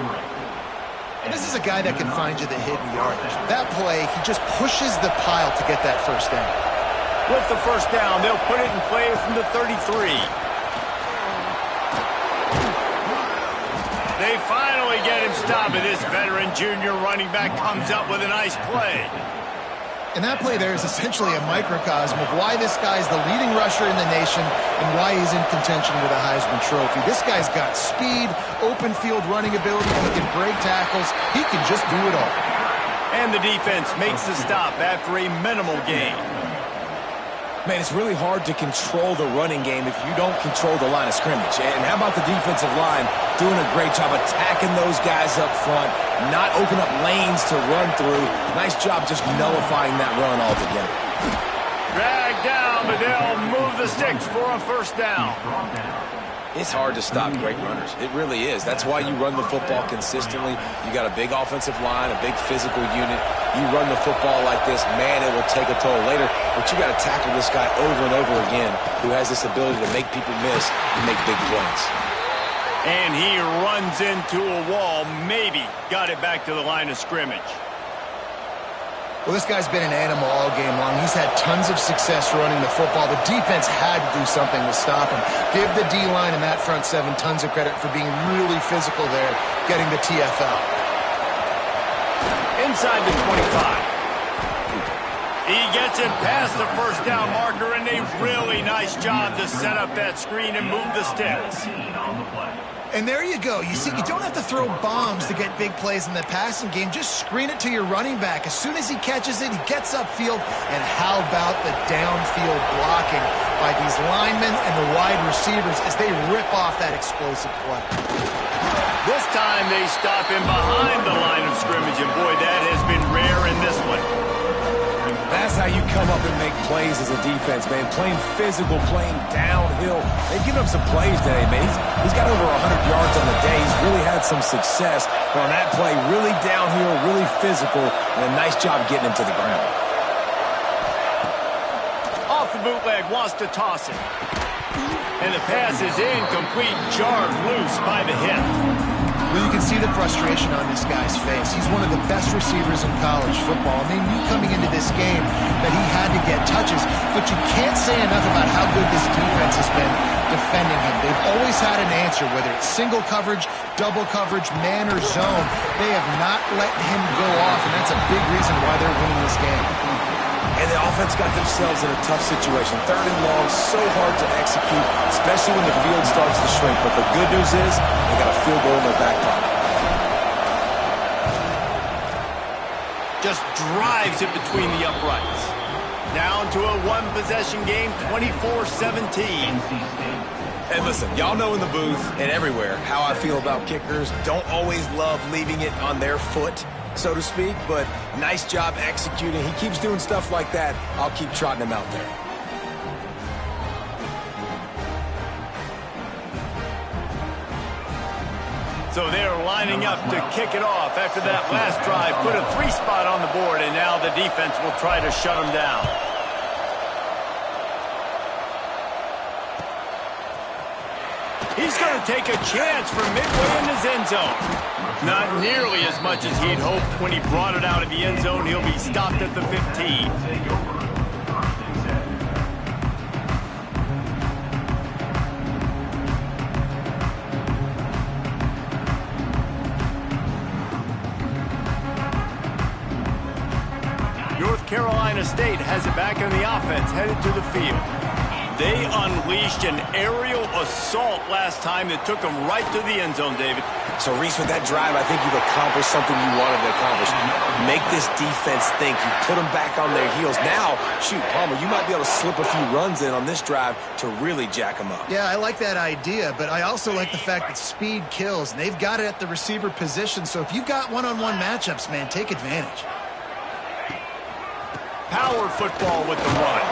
And this is a guy that can find you the hidden yardage. That play, he just pushes the pile to get that 1st down. With the 1st down, they'll put it in play from the 33. They finally get him stopped, and this veteran junior running back comes up with a nice play. And that play there is essentially a microcosm of why this guy's the leading rusher in the nation and why he's in contention with a Heisman Trophy. This guy's got speed, open field running ability, he can break tackles, he can just do it all. And the defense makes the stop after a minimal gain. Man, it's really hard to control the running game if you don't control the line of scrimmage. And how about the defensive line doing a great job attacking those guys up front, not open up lanes to run through. Nice job just nullifying that run altogether. Dragged down, but they'll move the sticks for a 1st down. It's hard to stop great runners. It really is. That's why you run the football consistently. You got a big offensive line, a big physical unit. You run the football like this, man, it will take a toll later. But you got to tackle this guy over and over again who has this ability to make people miss and make big plays. And he runs into a wall, maybe got it back to the line of scrimmage. Well, this guy's been an animal all game long. He's had tons of success running the football. The defense had to do something to stop him. Give the D-line and that front seven tons of credit for being really physical there, getting the TFL. Inside the 25. He gets it past the first down marker, and a really nice job to set up that screen and move the sticks. And there you go. You see, you don't have to throw bombs to get big plays in the passing game. Just screen it to your running back. As soon as he catches it, he gets upfield. And how about the downfield blocking by these linemen and the wide receivers as they rip off that explosive play. This time they stop him behind the line of scrimmage, and boy, that has been rare in this one. That's how you come up and make plays as a defense, man. Playing physical, playing downhill. They've given him some plays today, man. He's got over 100 yards on the day. He's really had some success. But on that play, really downhill, really physical, and a nice job getting him to the ground. Off the bootleg, wants to toss it. And the pass is incomplete, jarred loose by the hip. Well, you can see the frustration on this guy's face. He's one of the best receivers in college football. I mean, you coming into this game that he had to get touches, but you can't say enough about how good this defense has been defending him. They've always had an answer, whether it's single coverage, double coverage, man or zone. They have not let him go off, and that's a big reason why they're winning this game. And the offense got themselves in a tough situation. 3rd and long, so hard to execute, especially when the field starts to shrink. But the good news is they got a field goal in their back pocket. Just drives it between the uprights. Down to a one-possession game, 24-17. And listen, y'all know in the booth and everywhere how I feel about kickers. Don't always love leaving it on their foot, so to speak, but nice job executing. He keeps doing stuff like that. I'll keep trotting him out there. So they're lining up to kick it off after that last drive. Put a 3-spot on the board, and now the defense will try to shut them down. He's going to take a chance from midway in his end zone. Not nearly as much as he'd hoped when he brought it out of the end zone. He'll be stopped at the 15. North Carolina State has it back in the offense, headed to the field. They unleashed an aerial assault last time that took them right to the end zone, David. So, Reese, with that drive, I think you've accomplished something you wanted to accomplish. Make this defense think. You put them back on their heels. Now, shoot, Palmer, you might be able to slip a few runs in on this drive to really jack them up. Yeah, I like that idea, but I also like the fact that speed kills, and they've got it at the receiver position. So if you've got one-on-one matchups, man, take advantage. Power football with the run.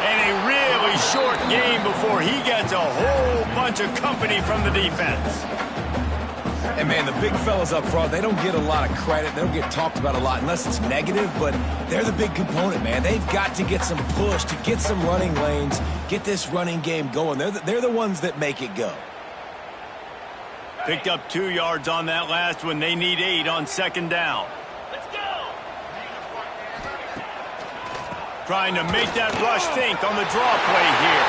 And a really short game before he gets a whole bunch of company from the defense. And, man, the big fellas up front, they don't get a lot of credit. They don't get talked about a lot unless it's negative, but they're the big component, man. They've got to get some push, to get some running lanes, get this running game going. They're the ones that make it go. Picked up 2 yards on that last one. They need 8 on 2nd down. Trying to make that rush think on the draw play here.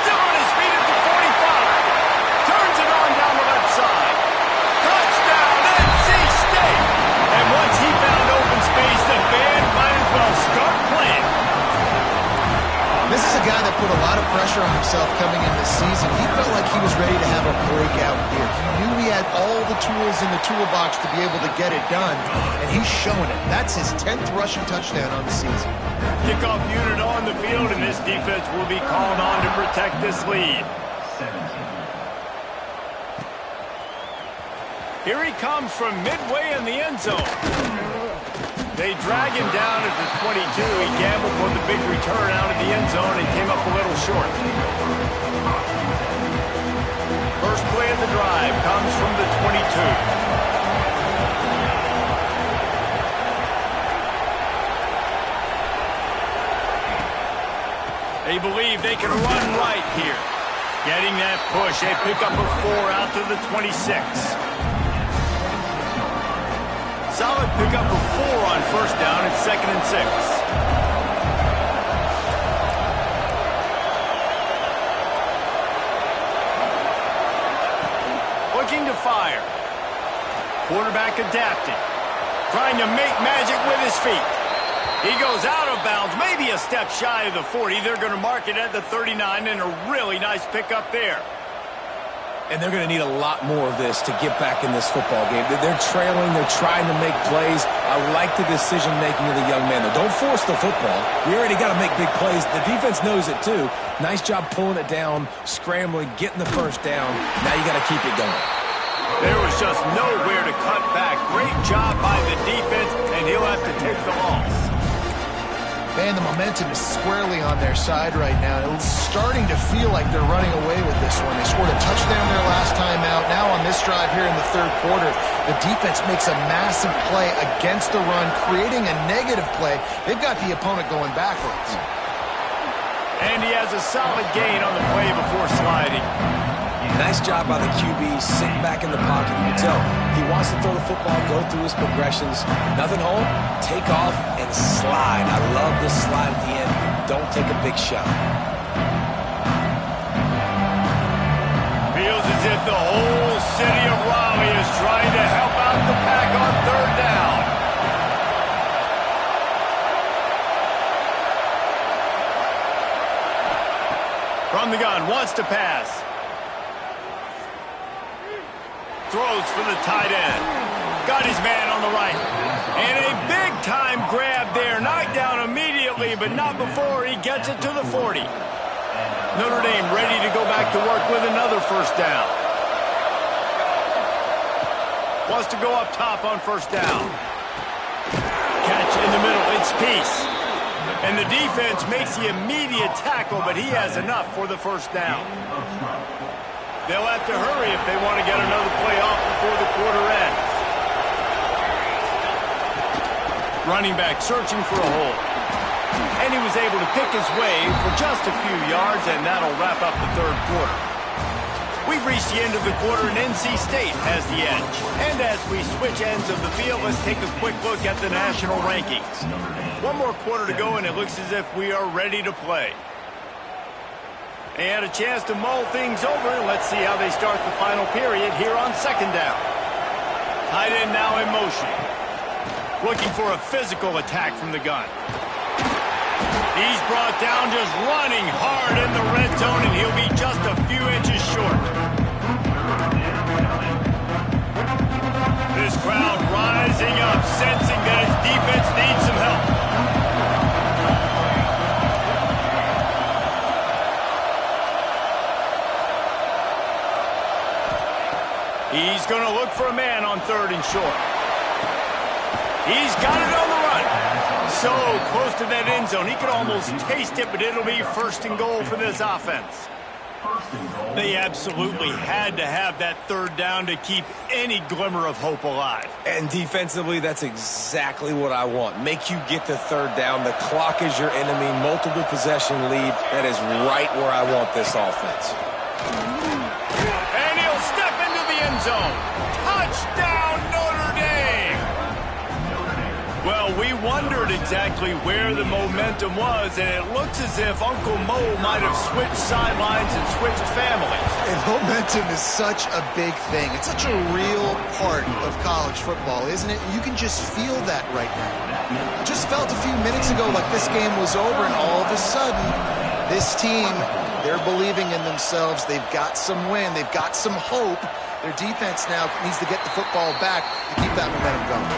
Still on his feet at the 45. Turns it on down the left side. Touchdown, NC State. And once he found open space, the band might as well start playing. This is a guy that put a lot of pressure on himself coming into the season. He felt like he was ready to have a breakout year. He knew he had all the tools in the toolbox to be able to get it done, and he's showing it. That's his 10th rushing touchdown on the season. Kickoff unit on the field, and this defense will be called on to protect this lead. Here he comes from midway in the end zone. They drag him down at the 22. He gambled for the big return out of the end zone and came up a little short. first play of the drive comes from the 22. They believe they can run right here. Getting that push, a pickup of 4 out to the 26. Solid pickup of 4 on first down at 2nd and 6. Looking to fire. Quarterback adapting. Trying to make magic with his feet. He goes out of bounds, maybe a step shy of the 40. They're going to mark it at the 39, and a really nice pickup there. And they're going to need a lot more of this to get back in this football game. They're trailing. They're trying to make plays. I like the decision-making of the young man, though. Don't force the football. We already got to make big plays. The defense knows it, too. Nice job pulling it down, scrambling, getting the first down. Now you got to keep it going. There was just nowhere to cut back. Great job by the defense, and he'll have to take the loss. Man, the momentum is squarely on their side right now. It's starting to feel like they're running away with this one. They scored a touchdown their last time out. Now on this drive here in the third quarter, the defense makes a massive play against the run, creating a negative play. They've got the opponent going backwards. And he has a solid gain on the play before sliding. Nice job by the QB, sitting back in the pocket. You can tell he wants to throw the football, go through his progressions. Nothing home, take off, and slide. I love the slide at the end. Don't take a big shot. Feels as if the whole city of Raleigh is trying to help out the pack on third down. From the gun, wants to pass. Throws for the tight end. Got his man on the right. And a big-time grab there. Knocked down immediately, but not before he gets it to the 40. Notre Dame ready to go back to work with another first down. Wants to go up top on first down. Catch in the middle. It's Peace. And the defense makes the immediate tackle, but he has enough for the first down. They'll have to hurry if they want to get another play off before the quarter ends. Running back searching for a hole. And he was able to pick his way for just a few yards, and that'll wrap up the third quarter. We've reached the end of the quarter, and NC State has the edge. And as we switch ends of the field, let's take a quick look at the national rankings. One more quarter to go, and it looks as if we are ready to play. They had a chance to mull things over. Let's see how they start the final period here on second down. Tight end now in motion. Looking for a physical attack from the gun. He's brought down just running hard in the red zone, and he'll be just a few inches short. This crowd rising up, sensing that his defense needs some help. He's going to look for a man on third and short. He's got it on the run. So close to that end zone. He could almost taste it, but it'll be first and goal for this offense. They absolutely had to have that third down to keep any glimmer of hope alive. And defensively, that's exactly what I want. Make you get the third down. The clock is your enemy. Multiple possession lead. That is right where I want this offense. And he'll step into the end zone. Touchdown, Notre Dame! Well, we wondered exactly where the momentum was, and it looks as if Uncle Mo might have switched sidelines and switched families. And momentum is such a big thing. It's such a real part of college football, isn't it? You can just feel that right now. Just felt a few minutes ago like this game was over, and all of a sudden, this team, they're believing in themselves. They've got some wind. They've got some hope. Their defense now needs to get the football back to keep that momentum going.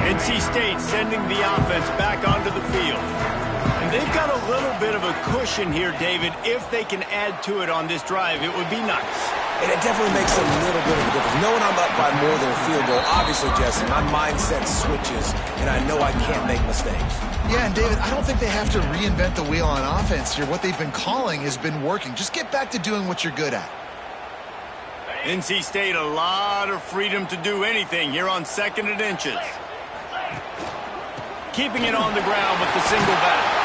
NC State sending the offense back onto the field. And they've got a little bit of a cushion here, David. If they can add to it on this drive, it would be nice. And it definitely makes a little bit of a difference. Knowing I'm up by more than a field goal, obviously, Jesse, my mindset switches, and I know I can't make mistakes. Yeah, and David, I don't think they have to reinvent the wheel on offense here. What they've been calling has been working. Just get back to doing what you're good at. NC State, a lot of freedom to do anything here on 2nd and inches. Keeping it on the ground with the single back.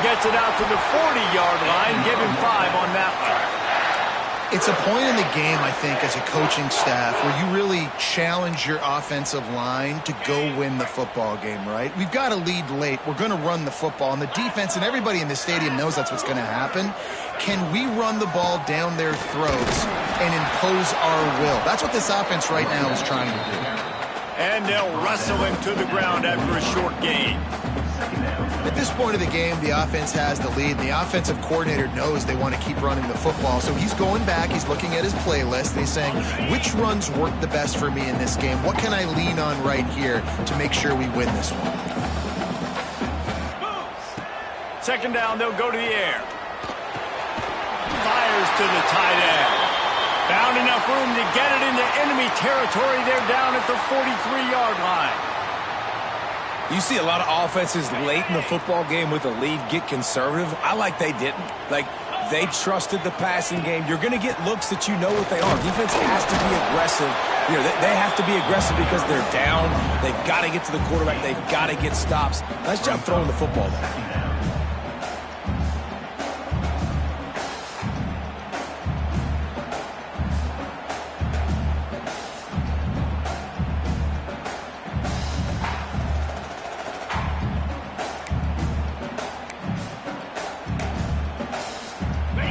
Gets it out to the 40-yard line. Give him 5 on that one. It's a point in the game, I think, as a coaching staff where you really challenge your offensive line to go win the football game, right? We've got a lead late. We're going to run the football. And the defense and everybody in the stadium knows that's what's going to happen. Can we run the ball down their throats and impose our will? That's what this offense right now is trying to do. And they'll wrestle him to the ground after a short gain. At this point of the game, the offense has the lead, and the offensive coordinator knows they want to keep running the football. So he's going back, he's looking at his playlist, and he's saying, which runs work the best for me in this game? What can I lean on right here to make sure we win this one? 2nd down, they'll go to the air. Fires to the tight end. Found enough room to get it into enemy territory. They're down at the 43-yard line. You see a lot of offenses late in the football game with a lead get conservative. I like they didn't. Like, they trusted the passing game. You're going to get looks that you know what they are. Defense has to be aggressive. You know, they have to be aggressive because they're down. They've got to get to the quarterback. They've got to get stops. Nice job throwing the football there.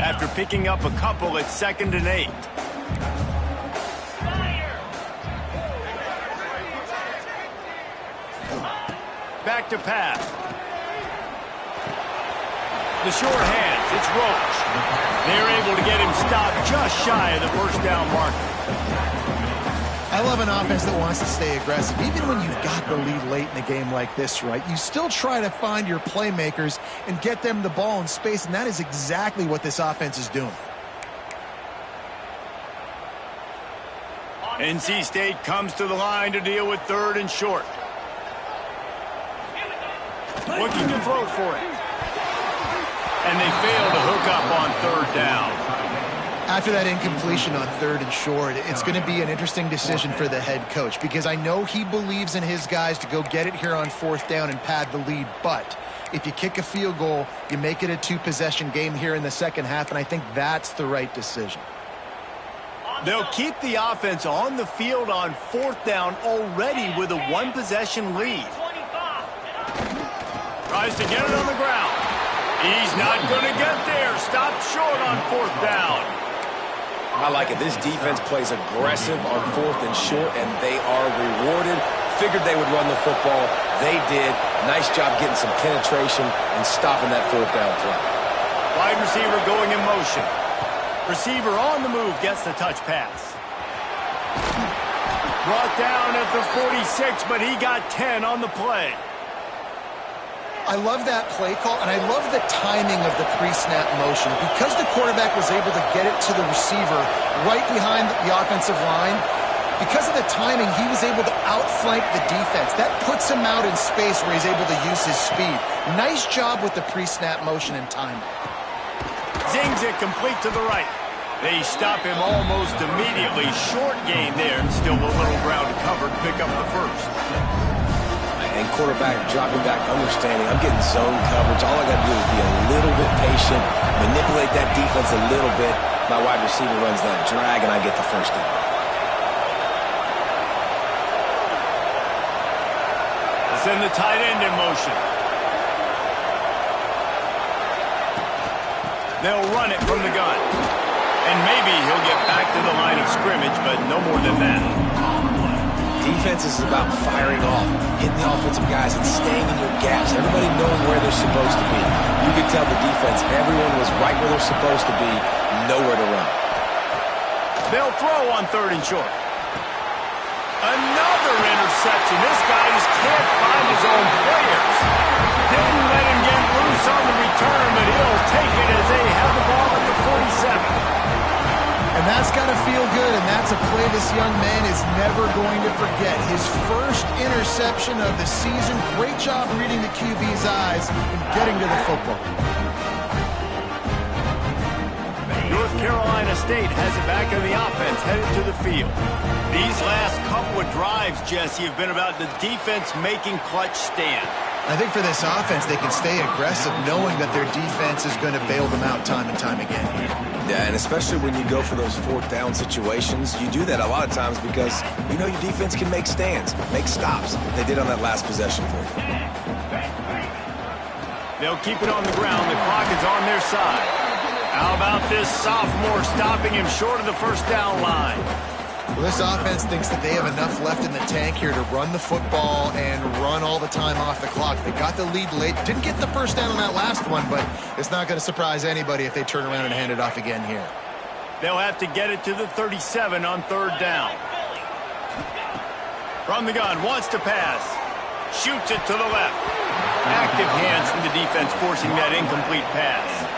After picking up a couple at 2nd and 8. Back to pass. The short hands, it's Roach. They're able to get him stopped just shy of the 1st down marker. I love an offense that wants to stay aggressive. Even when you've got the lead late in a game like this, right, you still try to find your playmakers and get them the ball in space, and that is exactly what this offense is doing. NC State comes to the line to deal with 3rd and short. Looking to throw for it. And they fail to hook up on 3rd down. After that incompletion on 3rd and short, it's going to be an interesting decision for the head coach because I know he believes in his guys to go get it here on 4th down and pad the lead. But if you kick a field goal, you make it a 2-possession game here in the 2nd half, and I think that's the right decision. They'll keep the offense on the field on 4th down already with a 1-possession lead. Tries to get it on the ground. He's not going to get there. Stopped short on 4th down. I like it. This defense plays aggressive on 4th and short, and they are rewarded. Figured they would run the football. They did. Nice job getting some penetration and stopping that 4th down play. Wide receiver going in motion. Receiver on the move gets the touch pass. Brought down at the 46, but he got 10 on the play. I love that play call, and I love the timing of the pre-snap motion. Because the quarterback was able to get it to the receiver right behind the offensive line, because of the timing, he was able to outflank the defense. That puts him out in space where he's able to use his speed. Nice job with the pre-snap motion and timing. Zings it complete to the right. They stop him almost immediately. Short gain there, and still a little ground to cover to pick up the 1st. And quarterback dropping back, understanding I'm getting zone coverage. All I got to do is be a little bit patient, manipulate that defense a little bit. My wide receiver runs that drag, and I get the 1st down. Send the tight end in motion. They'll run it from the gun. And maybe he'll get back to the line of scrimmage, but no more than that. Defense is about firing off, hitting the offensive guys, and staying in your gaps. Everybody knowing where they're supposed to be. You could tell the defense, everyone was right where they're supposed to be, nowhere to run. They'll throw on 3rd and short. Another interception. This guy just can't find his own players. Didn't let him get loose close on the return, but he'll take it as they have the ball at the 47. And that's got to feel good, and that's a play this young man is never going to forget. His first interception of the season. Great job reading the QB's eyes and getting to the football. North Carolina State has it back in the offense, headed to the field. These last couple of drives, Jesse, have been about the defense making clutch stands. I think for this offense, they can stay aggressive knowing that their defense is going to bail them out time and time again. Yeah, and especially when you go for those fourth down situations, you do that a lot of times because you know your defense can make stands, make stops. They did on that last possession for you. They'll keep it on the ground. The clock is on their side. How about this sophomore stopping him short of the first down line? Well, this offense thinks that they have enough left in the tank here to run the football and run all the time off the clock. They got the lead late. Didn't get the first down on that last one, but it's not going to surprise anybody if they turn around and hand it off again here. They'll have to get it to the 37 on third down. From the gun, wants to pass. Shoots it to the left. Active hands from the defense forcing that incomplete pass.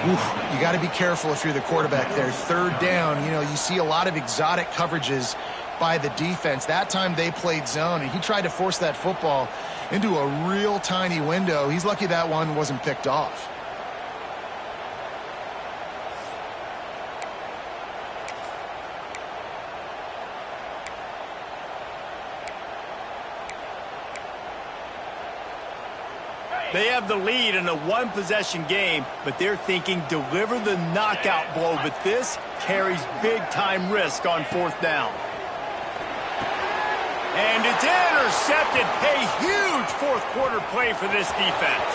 You got to be careful if you're the quarterback there. Third down, you know, you see a lot of exotic coverages by the defense. That time they played zone, and he tried to force that football into a real tiny window. He's lucky that one wasn't picked off. They have the lead in a one-possession game, but they're thinking deliver the knockout blow, but this carries big-time risk on fourth down. And it's intercepted. A huge fourth-quarter play for this defense.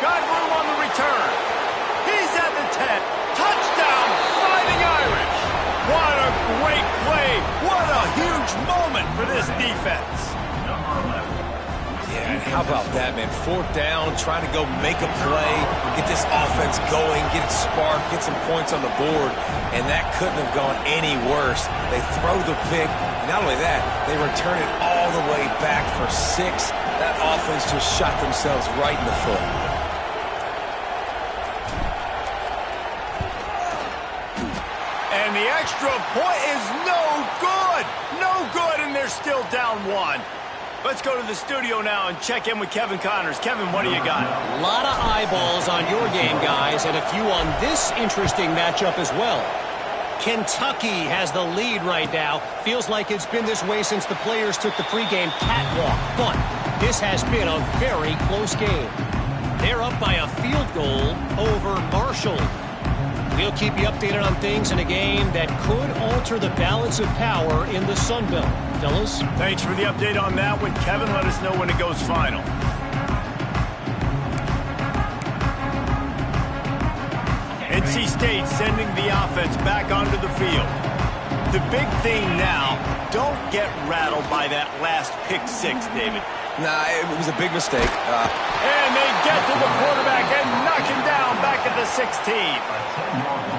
Got room on the return. He's at the 10. Touchdown, Fighting Irish. What a great play. What a huge moment for this defense. Yeah, and how about that, man? Fourth down, trying to go make a play, get this offense going, get it sparked, get some points on the board, and that couldn't have gone any worse. They throw the pick. Not only that, they return it all the way back for 6. That offense just shot themselves right in the foot. And the extra point is no good. No good, and they're still down 1. Let's go to the studio now and check in with Kevin Connors. Kevin, what do you got? A lot of eyeballs on your game, guys, and a few on this interesting matchup as well. Kentucky has the lead right now. Feels like it's been this way since the players took the pregame catwalk, but this has been a very close game. They're up by a field goal over Marshall. We'll keep you updated on things in a game that could alter the balance of power in the Sun Belt. Fellas? Thanks for the update on that one, Kevin. Let us know when it goes final. NC State sending the offense back onto the field. The big thing now, don't get rattled by that last pick 6, David. Nah, it was a big mistake. And they get to the quarterback and knock him down back at the 16.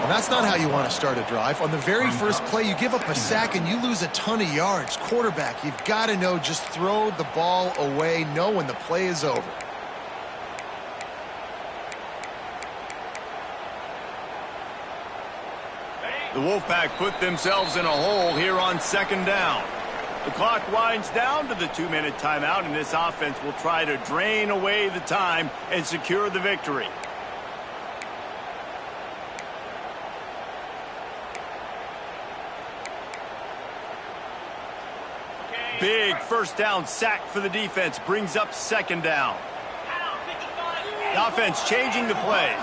Well, that's not how you want to start a drive. On the very first play, you give up a sack and you lose a ton of yards. Quarterback, you've got to know, just throw the ball away, know when the play is over. The Wolfpack put themselves in a hole here on second down. The clock winds down to the 2-minute timeout, and this offense will try to drain away the time and secure the victory. Big first down sack for the defense brings up second down. The offense changing the play.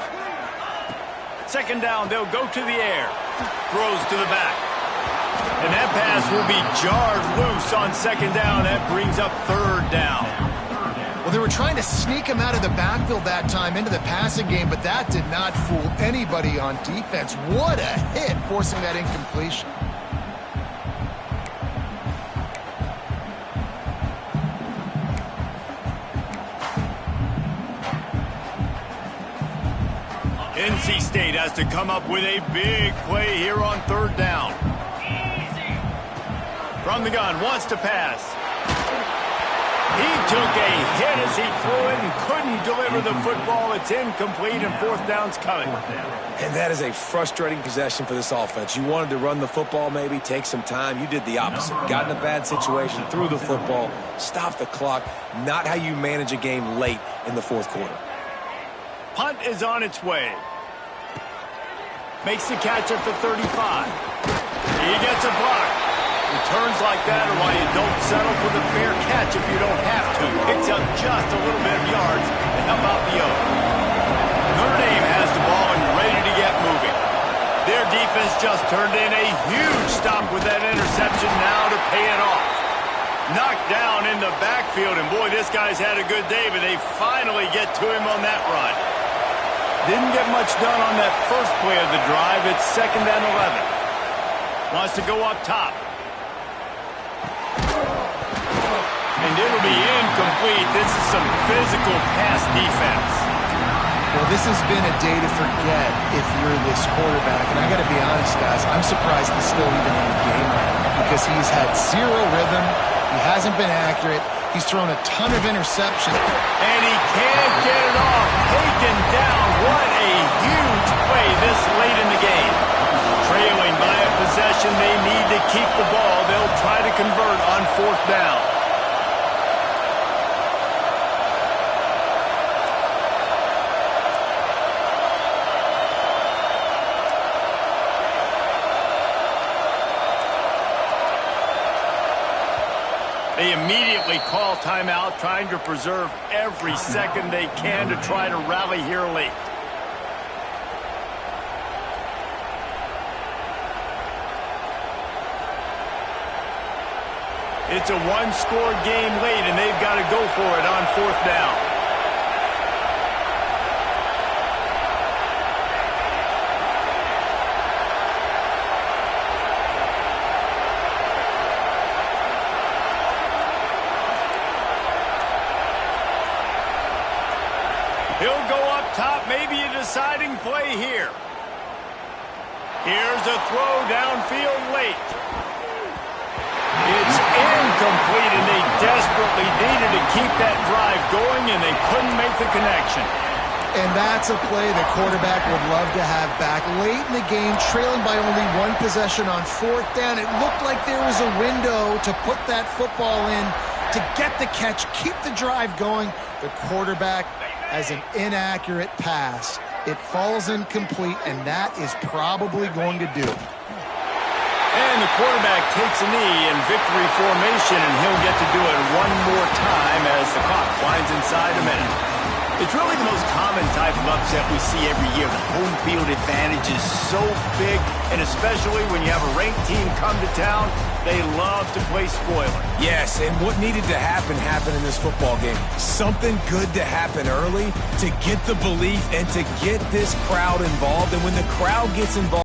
Second down, they'll go to the air. Throws to the back. And that pass will be jarred loose on second down. That brings up third down. Well, they were trying to sneak him out of the backfield that time into the passing game, but that did not fool anybody on defense. What a hit, forcing that incompletion. NC State has to come up with a big play here on third down. From the gun, wants to pass. He took a hit as he threw it and couldn't deliver the football. It's incomplete and fourth down's coming. And that is a frustrating possession for this offense. You wanted to run the football, maybe take some time. You did the opposite. Got in a bad situation, threw the football, stopped the clock. Not how you manage a game late in the fourth quarter. Punt is on its way. Makes the catch at the 35. He gets a block. Returns like that are why you don't settle for the fair catch if you don't have to. Picks up just a little bit of yards to help out the O. Notre Dame has the ball and ready to get moving. Their defense just turned in a huge stop with that interception now to pay it off. Knocked down in the backfield, and boy, this guy's had a good day, but they finally get to him on that run. Didn't get much done on that first play of the drive. It's 2nd and 11. Wants to go up top. And it'll be incomplete. This is some physical pass defense. Well, this has been a day to forget if you're this quarterback. And I got to be honest, guys, I'm surprised he's still even in the game right now because he's had zero rhythm. He hasn't been accurate. He's thrown a ton of interceptions. And he can't get it off. Taken down. What a huge play this late in the game. Trailing by a possession, they need to keep the ball. They'll try to convert on 4th down. They immediately call timeout, trying to preserve every second they can to try to rally here late. It's a one-score game late, and they've got to go for it on 4th down. He'll go up top, maybe a deciding play here. Here's a throw downfield late. It's incomplete, and they desperately needed to keep that drive going, and they couldn't make the connection. And that's a play the quarterback would love to have back. Late in the game, trailing by only one possession on 4th down, it looked like there was a window to put that football in, to get the catch, keep the drive going. The quarterback has an inaccurate pass. It falls incomplete, and that is probably going to do it. And the quarterback takes a knee in victory formation, and he'll get to do it one more time as the clock winds inside a minute. It's really the most common type of upset we see every year. The home field advantage is so big, and especially when you have a ranked team come to town, they love to play spoiler. Yes, and what needed to happen happened in this football game. Something good to happen early to get the belief and to get this crowd involved. And when the crowd gets involved,